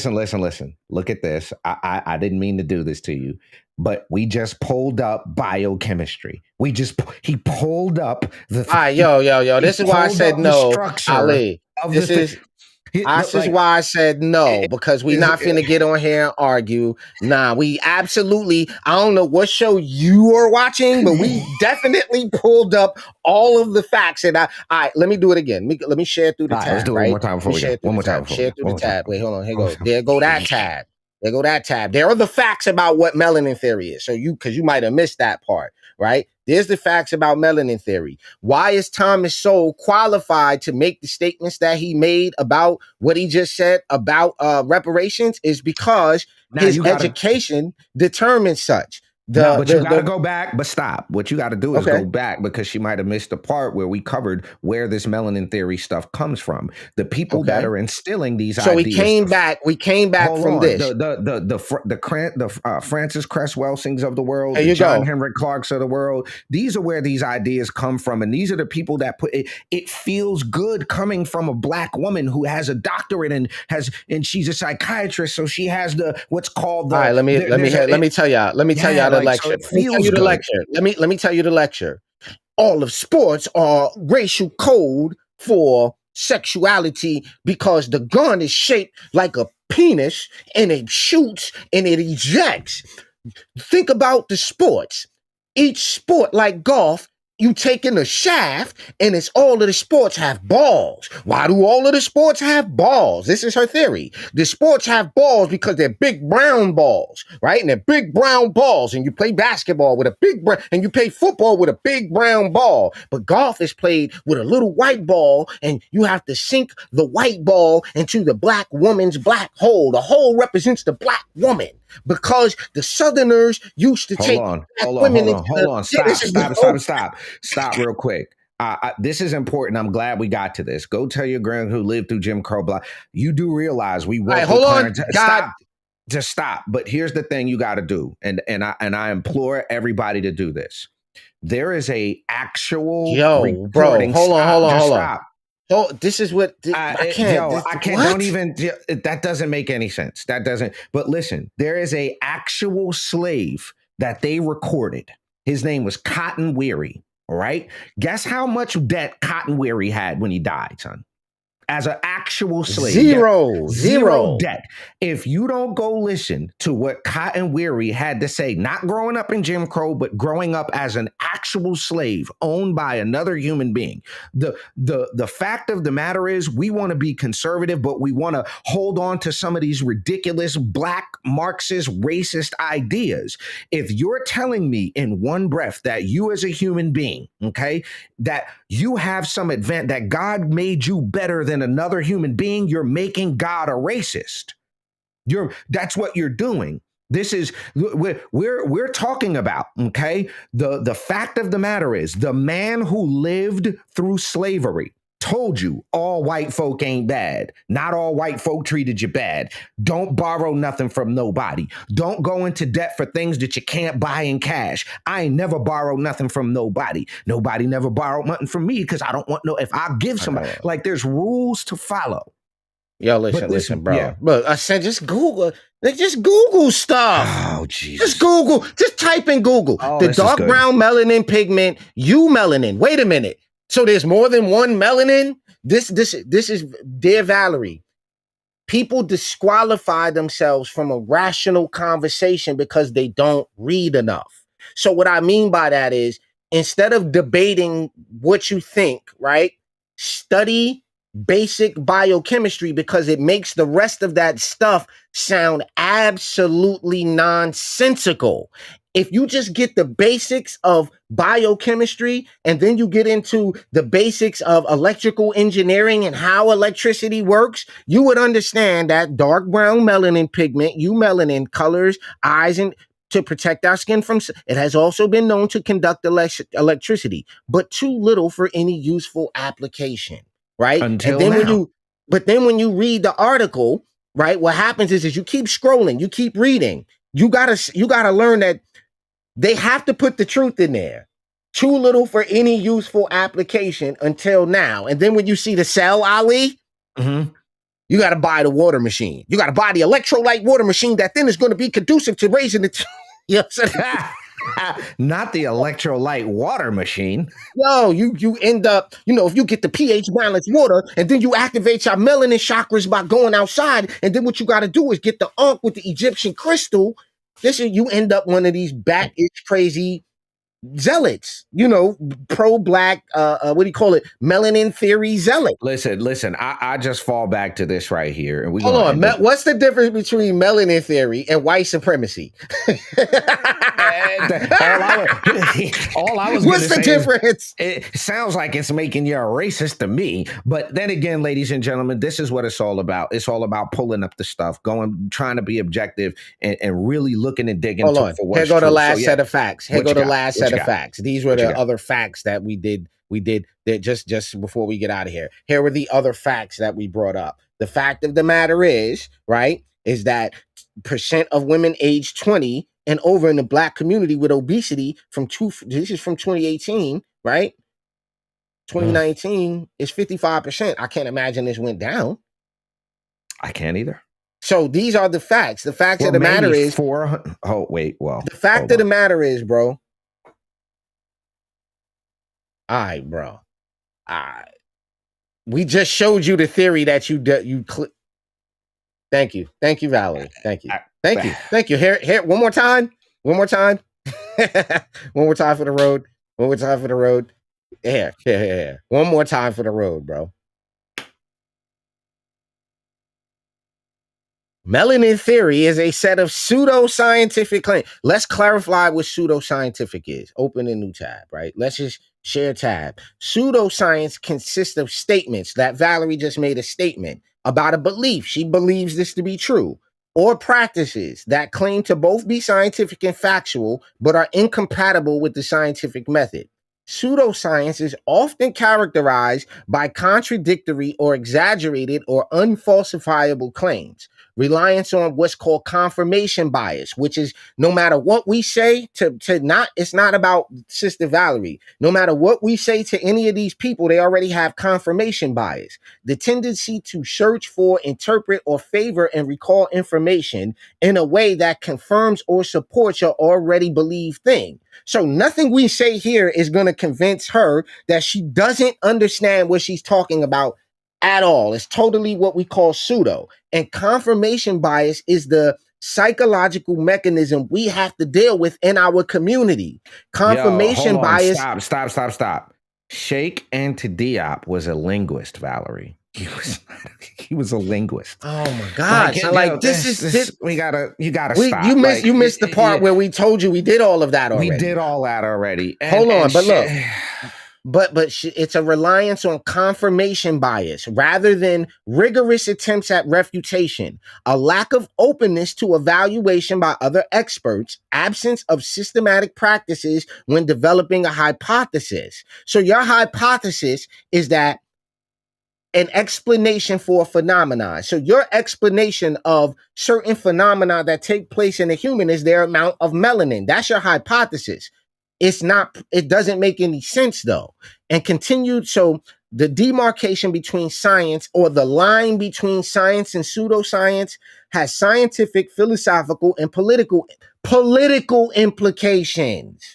Listen. Look at this. I didn't mean to do this to you, but we just pulled up biochemistry. He pulled up the... All right, yo, this is why I said no, Ali. This is why I said no, because we not finna get on here and argue. Nah, we absolutely, I don't know what show you are watching, but we definitely pulled up all of the facts. And all right, let me do it again. Let me share through the tab. Let's do it one more time before we go. One more time. Share through the tab. Wait, hold on. Here go. There go that tab. There are the facts about what melanin theory is. So because you might have missed that part, right? There's the facts about melanin theory. Why is Thomas Sowell qualified to make the statements that he made about what he just said about reparations? Is because his education determines such. No, but you got to go back, but stop. What you got to do is Okay. go back, because she might have missed the part where we covered where this melanin theory stuff comes from. The people that are instilling these So ideas. we came back Hold from on. this. The Francis Cress Welsings of the world, There the you John go. Henrik Clarks of the world. These are where these ideas come from, and these are the people that put it. It feels good coming from a black woman who has a doctorate and she's a psychiatrist, so she has what's called the. All right, let me tell y'all the lecture. So it feels good. Let me tell you the lecture. All of sports are racial code for sexuality because the gun is shaped like a penis and it shoots and it ejects. Think about the sports. Each sport, like golf, you take in a shaft, and it's all of the sports have balls. Why do all of the sports have balls? This is her theory. The sports have balls because they're big brown balls, right? And they're big brown balls, and you play basketball with a big brown, and you play football with a big brown ball. But golf is played with a little white ball, and you have to sink the white ball into the black woman's black hole. The hole represents the black woman. Because the Southerners used to take Hold on. Stop real quick. This is important. I'm glad we got to this. Go tell your grand who lived through Jim Crow block. You do realize we work. Right, hold on. Just stop. But here's the thing you got to do, and I implore everybody to do this. There is a actual recording. Hold on. Stop. Oh, this is what I can't. I can't. Don't even. That doesn't make any sense. That doesn't. But listen, there is a actual slave that they recorded. His name was Cotton Weary. All right. Guess how much debt Cotton Weary had when he died, son? As an actual slave. Zero debt. If you don't go listen to what Cotton Weary had to say, not growing up in Jim Crow, but growing up as an actual slave owned by another human being. The fact of the matter is we want to be conservative, but we want to hold on to some of these ridiculous black Marxist racist ideas. If you're telling me in one breath that you as a human being, okay, that you have some advantage, that God made you better than another human being, you're making God a racist. That's what you're doing. This is we're talking about, okay? The fact of the matter is the man who lived through slavery told you all white folk ain't bad. Not all white folk treated you bad. Don't borrow nothing from nobody. Don't go into debt for things that you can't buy in cash. I ain't never borrowed nothing from nobody. Nobody never borrowed nothing from me because I don't want if I give somebody, like there's rules to follow. Yo, listen, bro. Yeah. But I said just Google stuff. Oh, Jesus. Just Google. Just type in Google. The dark brown melanin pigment, melanin. Wait a minute. So there's more than one melanin? This is, dear Valerie, people disqualify themselves from a rational conversation because they don't read enough. So what I mean by that is, instead of debating what you think, right? Study basic biochemistry because it makes the rest of that stuff sound absolutely nonsensical. If you just get the basics of biochemistry and then you get into the basics of electrical engineering and how electricity works, you would understand that dark brown melanin pigment, melanin colors eyes and to protect our skin from. It has also been known to conduct electricity, but too little for any useful application, right? Until now. But then when you read the article, right, what happens is you keep scrolling, you keep reading. You gotta learn that they have to put the truth in there. Too little for any useful application until now. And then when you see the cell, Ali, you got to buy the water machine. You got to buy the electrolyte water machine that then is going to be conducive to raising the... You know what I'm saying? Not the electrolyte water machine. No, you end up, if you get the pH balanced water and then you activate your melanin chakras by going outside, and then what you got to do is get the unk with the Egyptian crystal. You end up one of these bat itch crazy zealots, pro-black, what do you call it? Melanin theory zealot. Listen, I just fall back to this right here. And Hold on. What's the difference between melanin theory and white supremacy? all I was What's the difference? It sounds like it's making you a racist to me. But then again, ladies and gentlemen, this is what it's all about. It's all about pulling up the stuff, trying to be objective and really looking and digging for what's true. Here go the last set of facts. Here go the last set of facts. These were the other facts that we did that just before we get out of here. Here were the other facts that we brought up. The fact of the matter is, right, is that percent of women aged 20 and over in the black community with obesity this is from 2018, right? 2019 is 55%. I can't imagine this went down. I can't either. So these are the facts. The fact of the matter is the fact of the matter is, bro. All right, bro. We just showed you the theory that Thank you, Valerie. Thank you. Here. One more time. One more time for the road. Here. One more time for the road, bro. Melanin theory is a set of pseudoscientific claims. Let's clarify what pseudoscientific is. Open a new tab, right? Let's just share tab. Pseudoscience consists of statements that Valerie just made a statement about a belief. She believes this to be true. Or practices that claim to both be scientific and factual, but are incompatible with the scientific method. Pseudoscience is often characterized by contradictory or exaggerated or unfalsifiable claims. Reliance on what's called confirmation bias, which is no matter what we say it's not about Sister Valerie. No matter what we say to any of these people, they already have confirmation bias. The tendency to search for, interpret, or favor and recall information in a way that confirms or supports your already believed thing. So nothing we say here is going to convince her that she doesn't understand what she's talking about at all. It's totally what we call pseudo. And confirmation bias is the psychological mechanism we have to deal with in our community. Confirmation bias. Stop. Sheikh Anta was a linguist, Valerie. He was a linguist. Oh my God! This you gotta stop. You missed the part where we told you we did all of that already. We did all that already. Hold on, but look. But it's a reliance on confirmation bias rather than rigorous attempts at refutation, a lack of openness to evaluation by other experts, absence of systematic practices when developing a hypothesis. So your hypothesis is that an explanation for a phenomenon. So your explanation of certain phenomena that take place in a human is their amount of melanin. That's your hypothesis. It doesn't make any sense though. And continued, so the demarcation between science or the line between science and pseudoscience has scientific, philosophical, and political implications.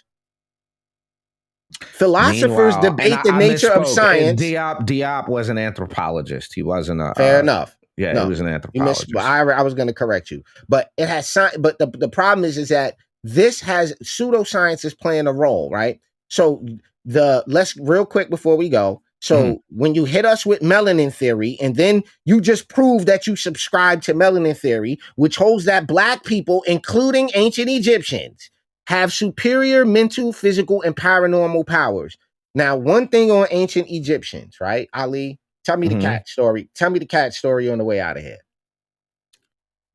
Philosophers debate the nature of science. Diop was an anthropologist. He wasn't a fair enough. Yeah, he was an anthropologist. I was going to correct you, but it has but the problem is that this has pseudoscience is playing a role, right? So let's real quick before we go. So when you hit us with melanin theory, and then you just prove that you subscribe to melanin theory, which holds that Black people, including ancient Egyptians, have superior mental, physical, and paranormal powers. Now, one thing on ancient Egyptians, right? Ali, tell me the cat story. Tell me the cat story on the way out of here.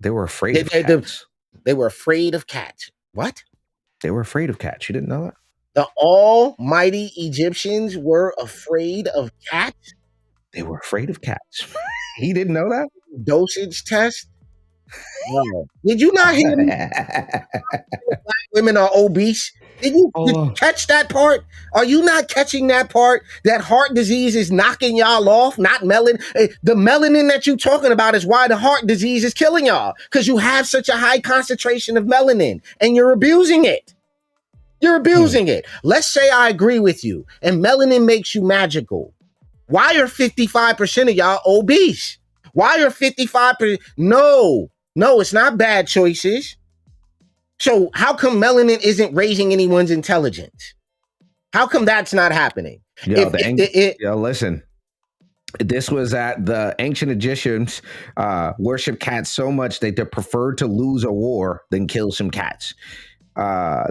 They were afraid of cats. They were afraid of cats. What? They were afraid of cats. You didn't know that? The almighty Egyptians were afraid of cats? They were afraid of cats. He didn't know that? Dosage test? No. Did you not hear me? Black women are obese. Did you catch that part? Are you not catching that part? That heart disease is knocking y'all off, not melanin. The melanin that you're talking about is why the heart disease is killing y'all, because you have such a high concentration of melanin and you're abusing it. You're abusing it. Let's say I agree with you and melanin makes you magical. Why are 55% of y'all obese? Why are 55%? No, it's not bad choices. So how come melanin isn't raising anyone's intelligence? How come that's not happening? Yo, listen. This was at the ancient Egyptians worship cats so much that they preferred to lose a war than kill some cats.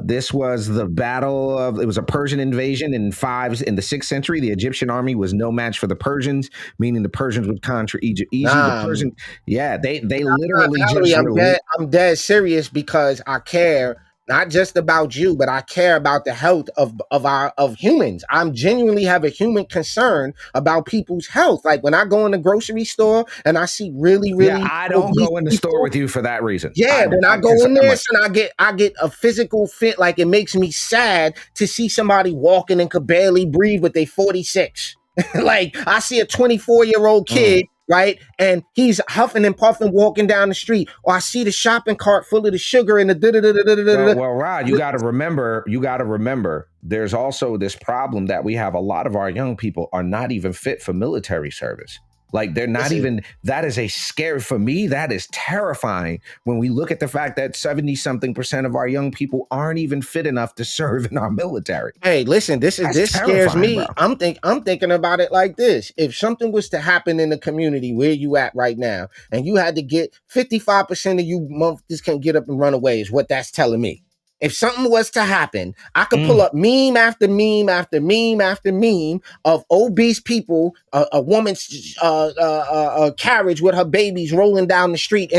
This was the battle of, it was a Persian invasion in the 6th century. The Egyptian army was no match for the Persians, meaning the Persians would conquer Egypt easy. They literally Valerie, just I'm dead serious because I care not just about you, but I care about the health of humans. I'm genuinely have a human concern about people's health. Like when I go in the grocery store and I see really I don't go in the store with you for that reason. When I go in there and I get a physical fit, like it makes me sad to see somebody walking and could barely breathe with a 46. Like I see a 24-year-old kid, right? And he's huffing and puffing walking down the street. Or I see the shopping cart full of the sugar and the Well, Rod, you got to remember, there's also this problem that we have. A lot of our young people are not even fit for military service. Like they're not even, that is a scary, for me, that is terrifying when we look at the fact that 70-something% of our young people aren't even fit enough to serve in our military. Hey, listen, this scares me. Bro. I'm thinking about it like this. If something was to happen in the community where you at right now, and you had to get 55% of you motherfuckers can get up and run away, is what that's telling me. If something was to happen, I could pull up meme after meme after meme after meme of obese people, a woman's carriage with her babies rolling down the street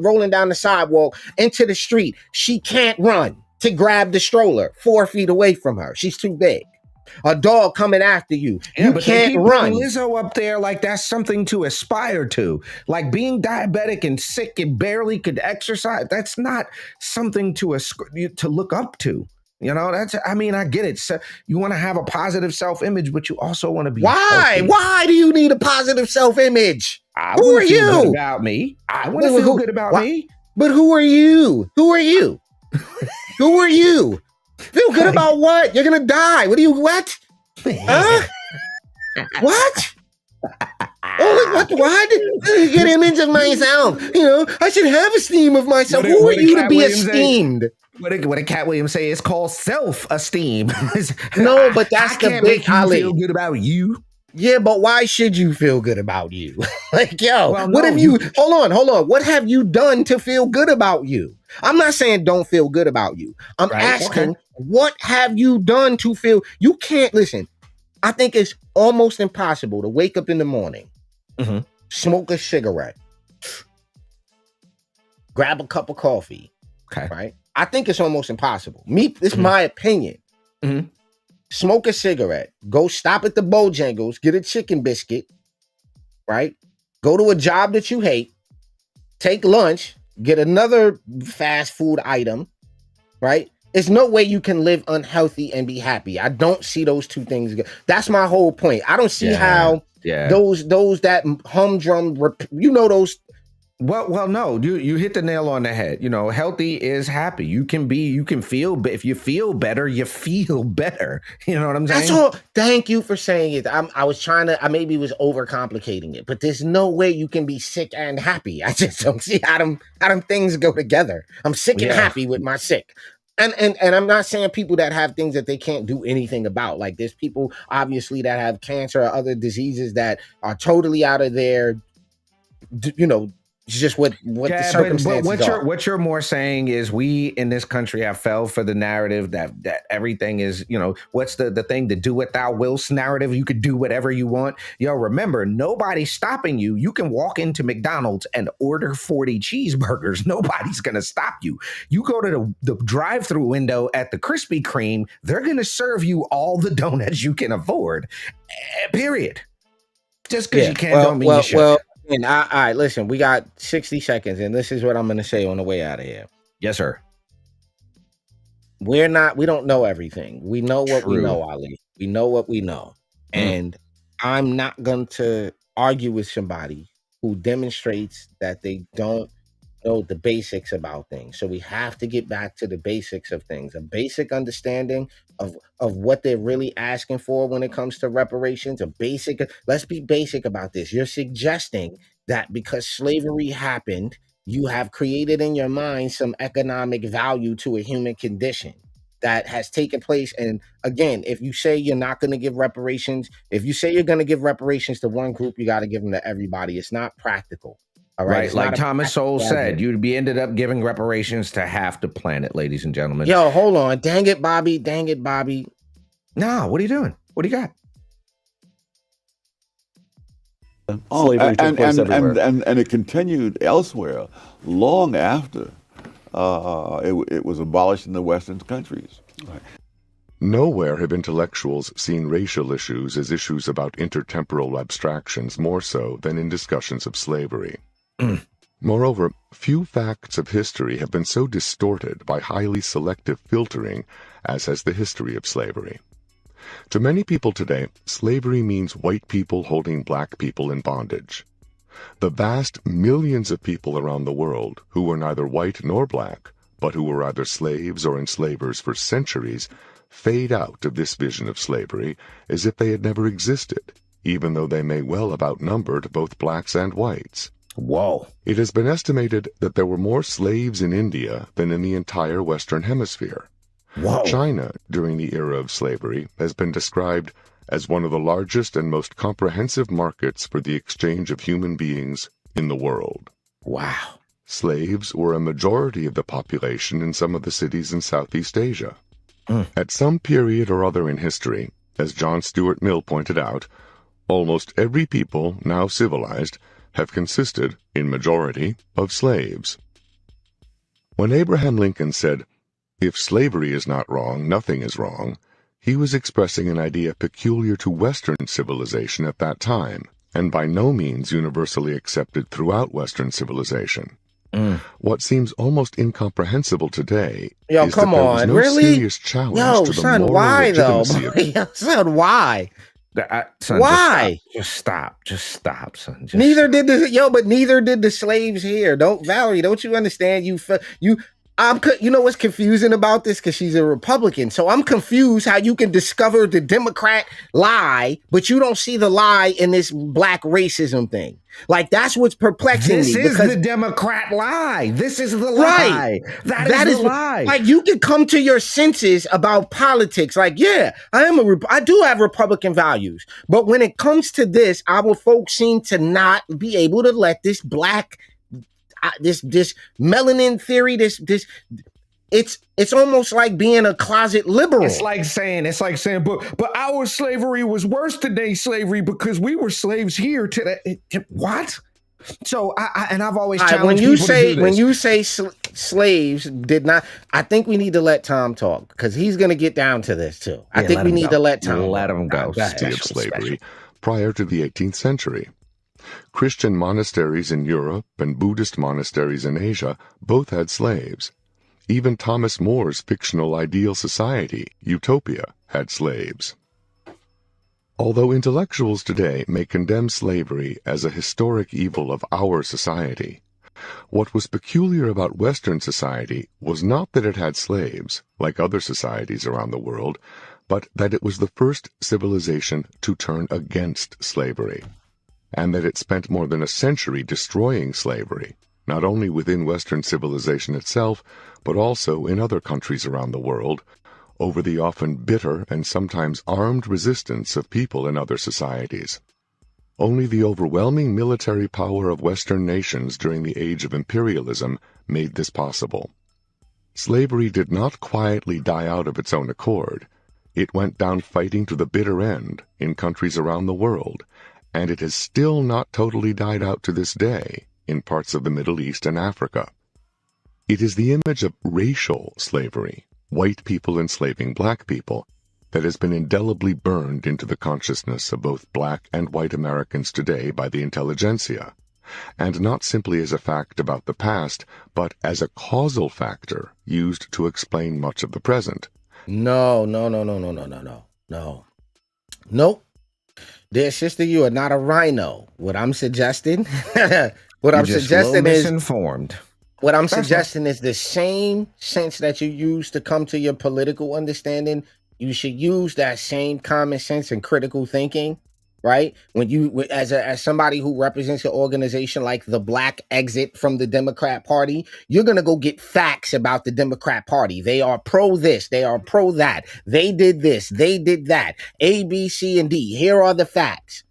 rolling down the sidewalk into the street. She can't run to grab the stroller 4 feet away from her. She's too big. A dog coming after you. You can't run. Lizzo up there like that's something to aspire to. Like being diabetic and sick and barely could exercise. That's not something to look up to. You know, I get it. So you want to have a positive self-image, but you also want to be healthy. Why do you need a positive self-image? Who are you? Good about me. I want to feel good about me. But who are you? Who are you? Who are you? Feel good about what? You're gonna die. What? Huh? What? What? Get an image of myself. You know, I should have esteem of myself. Who are you to be esteemed? What did Cat Williams say? It's called self-esteem. No, but that's the big feel good about you. Yeah, but why should you feel good about you? Like, yo, hold on. What have you done to feel good about you? I'm not saying don't feel good about you. I'm asking, what have you done to feel? You can't, listen, I think it's almost impossible to wake up in the morning, smoke a cigarette, grab a cup of coffee, right? I think it's almost impossible. This is my opinion. Smoke a cigarette, go stop at the Bojangles, get a chicken biscuit, right? Go to a job that you hate, take lunch, get another fast food item, right? There's no way you can live unhealthy and be happy. I don't see those two things. That's my whole point. I don't see how those that humdrum, those. Well, no, you hit the nail on the head. You know, healthy is happy. You can feel, but if you feel better, you feel better. You know what I'm saying? That's all. Thank you for saying it. I maybe was overcomplicating it, but there's no way you can be sick and happy. I just don't see how them things go together. I'm sick and happy with my sick. And I'm not saying people that have things that they can't do anything about. Like there's people obviously that have cancer or other diseases that are totally out of their, it's just what the circumstances are. What you're more saying is we in this country have fell for the narrative that everything is, what's the thing, the do what thou willst narrative. You could do whatever you want. Remember, nobody's stopping you. You can walk into McDonald's and order 40 cheeseburgers. Nobody's going to stop you. You go to the drive-through window at the Krispy Kreme, they're going to serve you all the donuts you can afford. Period. Just because you can't don't mean you should. And all right, listen, we got 60 seconds, and this is what I'm going to say on the way out of here. Yes, sir. We don't know everything. We know what we know, Ali. We know what we know. And I'm not going to argue with somebody who demonstrates that they don't know the basics about things. So we have to get back to the basics of things, a basic understanding of what they're really asking for when it comes to reparations. Let's be basic about this. You're suggesting that because slavery happened, you have created in your mind some economic value to a human condition. that has taken place. And again, if you say you're not going to give reparations, if you say you're going to give reparations to one group, you got to give them to everybody. It's not practical. All right. Right, like Thomas Sowell said, you'd be ended up giving reparations to half the planet, ladies and gentlemen. Yo, hold on. Dang it, Bobby. Dang it, Bobby. Nah, what are you doing? What do you got? Slavery took place everywhere. And it continued elsewhere long after it was abolished in the Western countries. Right. Nowhere have intellectuals seen racial issues as issues about intertemporal abstractions more so than in discussions of slavery. Moreover, few facts of history have been so distorted by highly selective filtering as has the history of slavery. To many people today, slavery means white people holding black people in bondage. The vast millions of people around the world who were neither white nor black, but who were either slaves or enslavers for centuries, fade out of this vision of slavery as if they had never existed, even though they may well have outnumbered both blacks and whites. Whoa. It has been estimated that there were more slaves in India than in the entire Western Hemisphere. Whoa. China, during the era of slavery, has been described as one of the largest and most comprehensive markets for the exchange of human beings in the world. Wow. Slaves were a majority of the population in some of the cities in Southeast Asia. At some period or other in history, as John Stuart Mill pointed out, almost every people now civilized have consisted, in majority, of slaves. When Abraham Lincoln said, "If slavery is not wrong, nothing is wrong," he was expressing an idea peculiar to Western civilization at that time, and by no means universally accepted throughout Western civilization. What seems almost incomprehensible today is that there was no serious challenge to the moral legitimacy of Yo, son, why? Son, why? Just stop, son. Just Neither did the slaves here. Valerie, don't you understand? You know what's confusing about this? Because she's a Republican. So I'm confused how you can discover the Democrat lie, but you don't see the lie in this black racism thing. Like, that's what's perplexing me. This is the Democrat lie. This is the lie. Right. That is the lie. Like, you can come to your senses about politics. Like, yeah, I do have Republican values. But when it comes to this, our folks seem to not be able to let this black this melanin theory, it's almost like being a closet liberal. It's like saying, but our slavery was worse than their slavery because we were slaves here today. What? So I've always challenged people to do this. When you say slaves did not, I think we need to let Tom talk because he's going to get down to this too. I think we need to let Tom let him go. Of slavery prior to the 18th century. Christian monasteries in Europe and Buddhist monasteries in Asia both had slaves. Even Thomas More's fictional ideal society, Utopia, had slaves. Although intellectuals today may condemn slavery as a historic evil of our society, what was peculiar about Western society was not that it had slaves, like other societies around the world, but that it was the first civilization to turn against slavery, and that it spent more than a century destroying slavery, not only within Western civilization itself, but also in other countries around the world, over the often bitter and sometimes armed resistance of people in other societies. Only the overwhelming military power of Western nations during the age of imperialism made this possible. Slavery did not quietly die out of its own accord. It went down fighting to the bitter end in countries around the world, and it has still not totally died out to this day in parts of the Middle East and Africa. It is the image of racial slavery, white people enslaving black people, that has been indelibly burned into the consciousness of both black and white Americans today by the intelligentsia, and not simply as a fact about the past, but as a causal factor used to explain much of the present. No. Nope. Dear sister, you are not a rhino. What I'm suggesting, misinformed. What I'm suggesting is the same sense that you use to come to your political understanding. You should use that same common sense and critical thinking right? When you, as somebody who represents an organization like the Black Exit from the Democrat Party, you're gonna go get facts about the Democrat Party. They are pro this, they are pro that, they did this, they did that, A, B, C, and D. Here are the facts.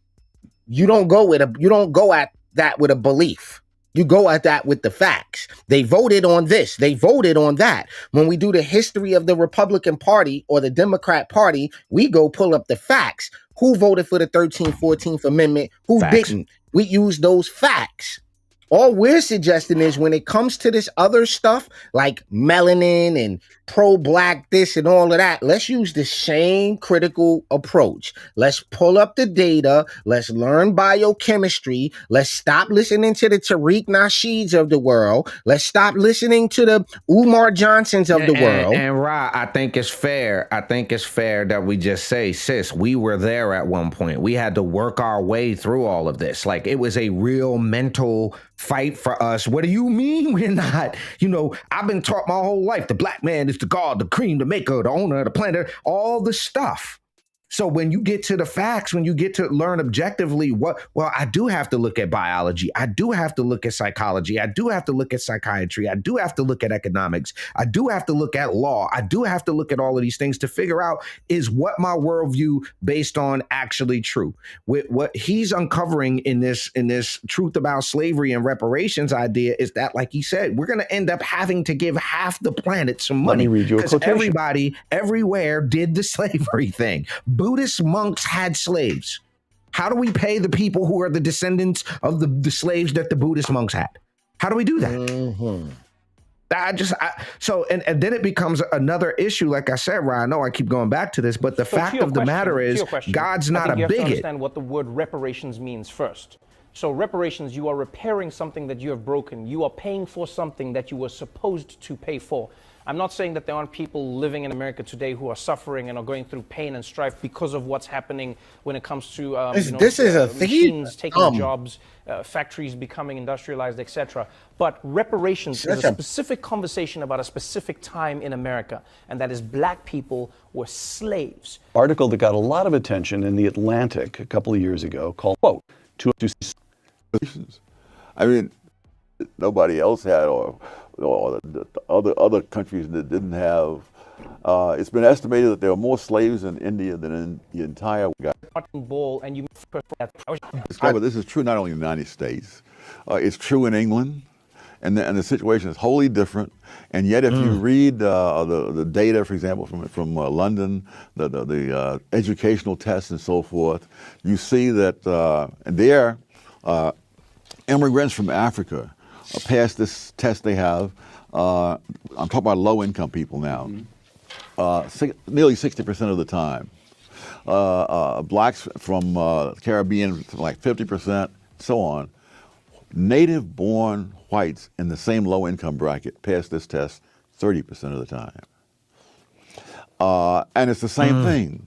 You don't go at that with a belief. You go at that with the facts. They voted on this. They voted on that. When we do the history of the Republican Party or the Democrat Party, we go pull up the facts. Who voted for the 13th, 14th Amendment? Who Facts. didn't? We use those facts. All we're suggesting is when it comes to this other stuff like melanin and pro-black this and all of that, let's use the same critical approach. Let's pull up the data. Let's learn biochemistry. Let's stop listening to the Tariq Nasheeds of the world. Let's stop listening to the Umar Johnsons of the world. And Ra, I think it's fair. I think it's fair that we just say, sis, we were there at one point. We had to work our way through all of this. Like, it was a real mental fight for us. What do you mean we're not? I've been taught my whole life the black man is the god, the cream, the maker, the owner, the planter, all the stuff. So when you get to the facts, when you get to learn objectively I do have to look at biology. I do have to look at psychology. I do have to look at psychiatry. I do have to look at economics. I do have to look at law. I do have to look at all of these things to figure out, is what my worldview based on actually true? What he's uncovering in this truth about slavery and reparations idea is that, like he said, we're going to end up having to give half the planet some money. Let me read you a because quotation. everybody everywhere did the slavery thing. Buddhist monks had slaves. How do we pay the people who are the descendants of the slaves that the Buddhist monks had? How do we do that? Mm-hmm. And then it becomes another issue. Like I said, Ryan, I know I keep going back to this, but the fact of the matter is, God's not a you have to bigot. understand what the word reparations means first. So reparations, you are repairing something that you have broken. You are paying for something that you were supposed to pay for. I'm not saying that there aren't people living in America today who are suffering and are going through pain and strife because of what's happening when it comes to this is a machines taking jobs, factories becoming industrialized, etc. But reparations is a specific conversation about a specific time in America, and that is black people were slaves. Article that got a lot of attention in the Atlantic a couple of years ago called, quote, I mean, nobody else had, or the other countries that didn't have. It's been estimated that there are more slaves in India than in the entire. Ball and you. This is true not only in the United States, it's true in England, and the situation is wholly different. And yet, if you read the data, for example, from London, the educational tests and so forth, you see that there, immigrants from Africa pass this test they have. I'm talking about low-income people now. Nearly 60% of the time. Blacks from the Caribbean, like 50%, so on. Native-born whites in the same low-income bracket pass this test 30% of the time. And it's the same thing.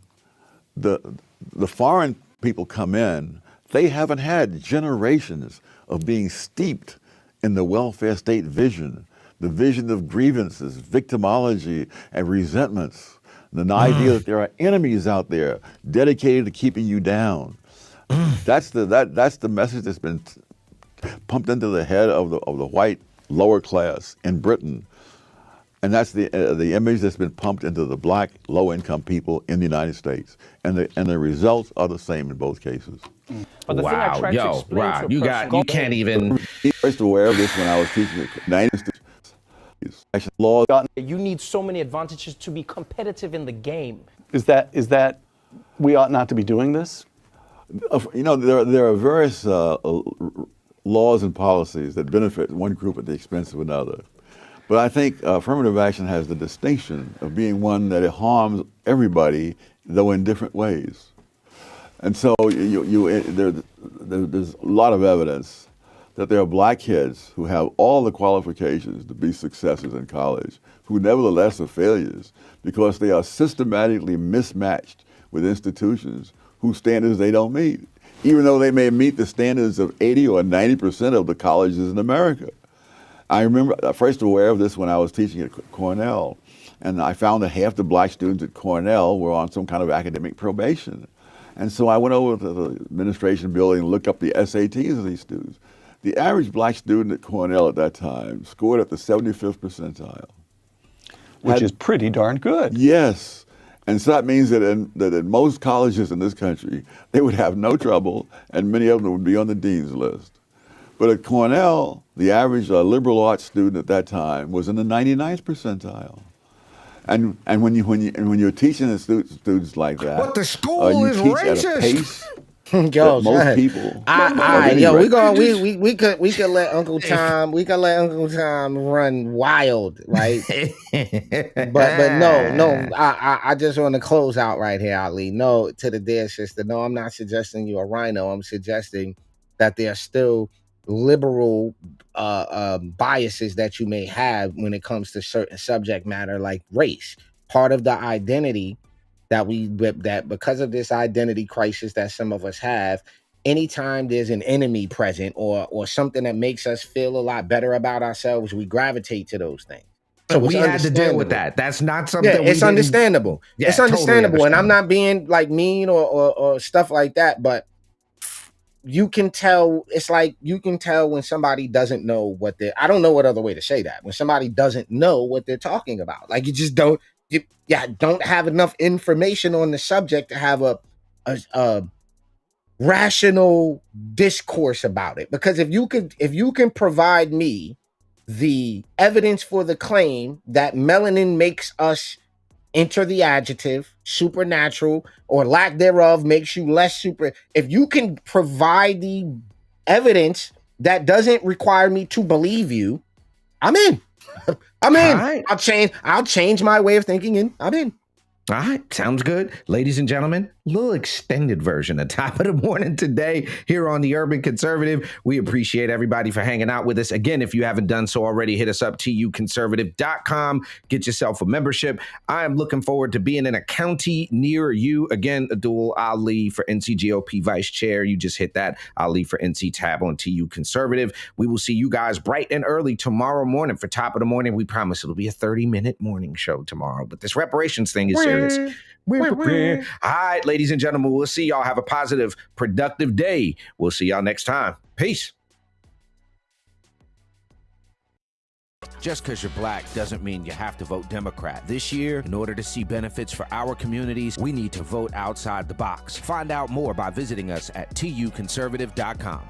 The foreign people come in, they haven't had generations of being steeped in the welfare state vision, the vision of grievances, victimology, and resentments, the idea that there are enemies out there dedicated to keeping you down. That's the message that's been pumped into the head of the white lower class in Britain, and that's the image that's been pumped into the black low-income people in the United States, and the results are the same in both cases. But the thing I tried to explain Rob, to a person, you can't even. First aware of this when I was teaching law. You need so many advantages to be competitive in the game. Is that we ought not to be doing this? There are various laws and policies that benefit one group at the expense of another. But I think affirmative action has the distinction of being one that it harms everybody, though in different ways. And so there's a lot of evidence that there are black kids who have all the qualifications to be successes in college, who nevertheless are failures because they are systematically mismatched with institutions whose standards they don't meet, even though they may meet the standards of 80 or 90% of the colleges in America. I remember first aware of this when I was teaching at Cornell, and I found that half the black students at Cornell were on some kind of academic probation. And so I went over to the administration building and looked up the SATs of these students. The average black student at Cornell at that time scored at the 75th percentile. Which is pretty darn good. Yes. And so that means that in most colleges in this country, they would have no trouble, and many of them would be on the dean's list. But at Cornell, the average liberal arts student at that time was in the 99th percentile. And when you're teaching the students like that, But the school you is teach racist. at a pace Yo, that most people. We could let Uncle Tom run wild, right? but no. I just want to close out right here, Ali. No, to the dear sister. No, I'm not suggesting you're a rhino. I'm suggesting that there are still liberal biases that you may have when it comes to certain subject matter like race. Part of the identity that because of this identity crisis that some of us have, anytime there's an enemy present or something that makes us feel a lot better about ourselves, we gravitate to those things. So we had to deal with that. That's not something. Yeah, it's understandable. Yeah, it's understandable, totally and I'm not being like mean or stuff like that, but you can tell. It's like you can tell when somebody doesn't know what they're. I don't know what other way to say that. When somebody doesn't know what they're talking about, like you just don't. You don't have enough information on the subject to have a rational discourse about it. Because if you can provide me the evidence for the claim that melanin makes us enter the adjective supernatural or lack thereof makes you less super, if you can provide the evidence that doesn't require me to believe you, I'm in. I'm in. Right. I'll change my way of thinking and I'm in. All right, sounds good. Ladies and gentlemen, a little extended version of Top of the Morning today here on the Urban Conservative. We appreciate everybody for hanging out with us. Again, if you haven't done so already, hit us up, tuconservative.com. Get yourself a membership. I am looking forward to being in a county near you. Again, Abdul Ali for NCGOP Vice Chair. You just hit that. Ali for NC Tab on TU Conservative. We will see you guys bright and early tomorrow morning for Top of the Morning. We promise it'll be a 30-minute morning show tomorrow. But this reparations thing is serious. All right, ladies and gentlemen, we'll see y'all. Have a positive, productive day. We'll see y'all next time. Peace. Just because you're black doesn't mean you have to vote Democrat. This year, in order to see benefits for our communities, we need to vote outside the box. Find out more by visiting us at tuconservative.com.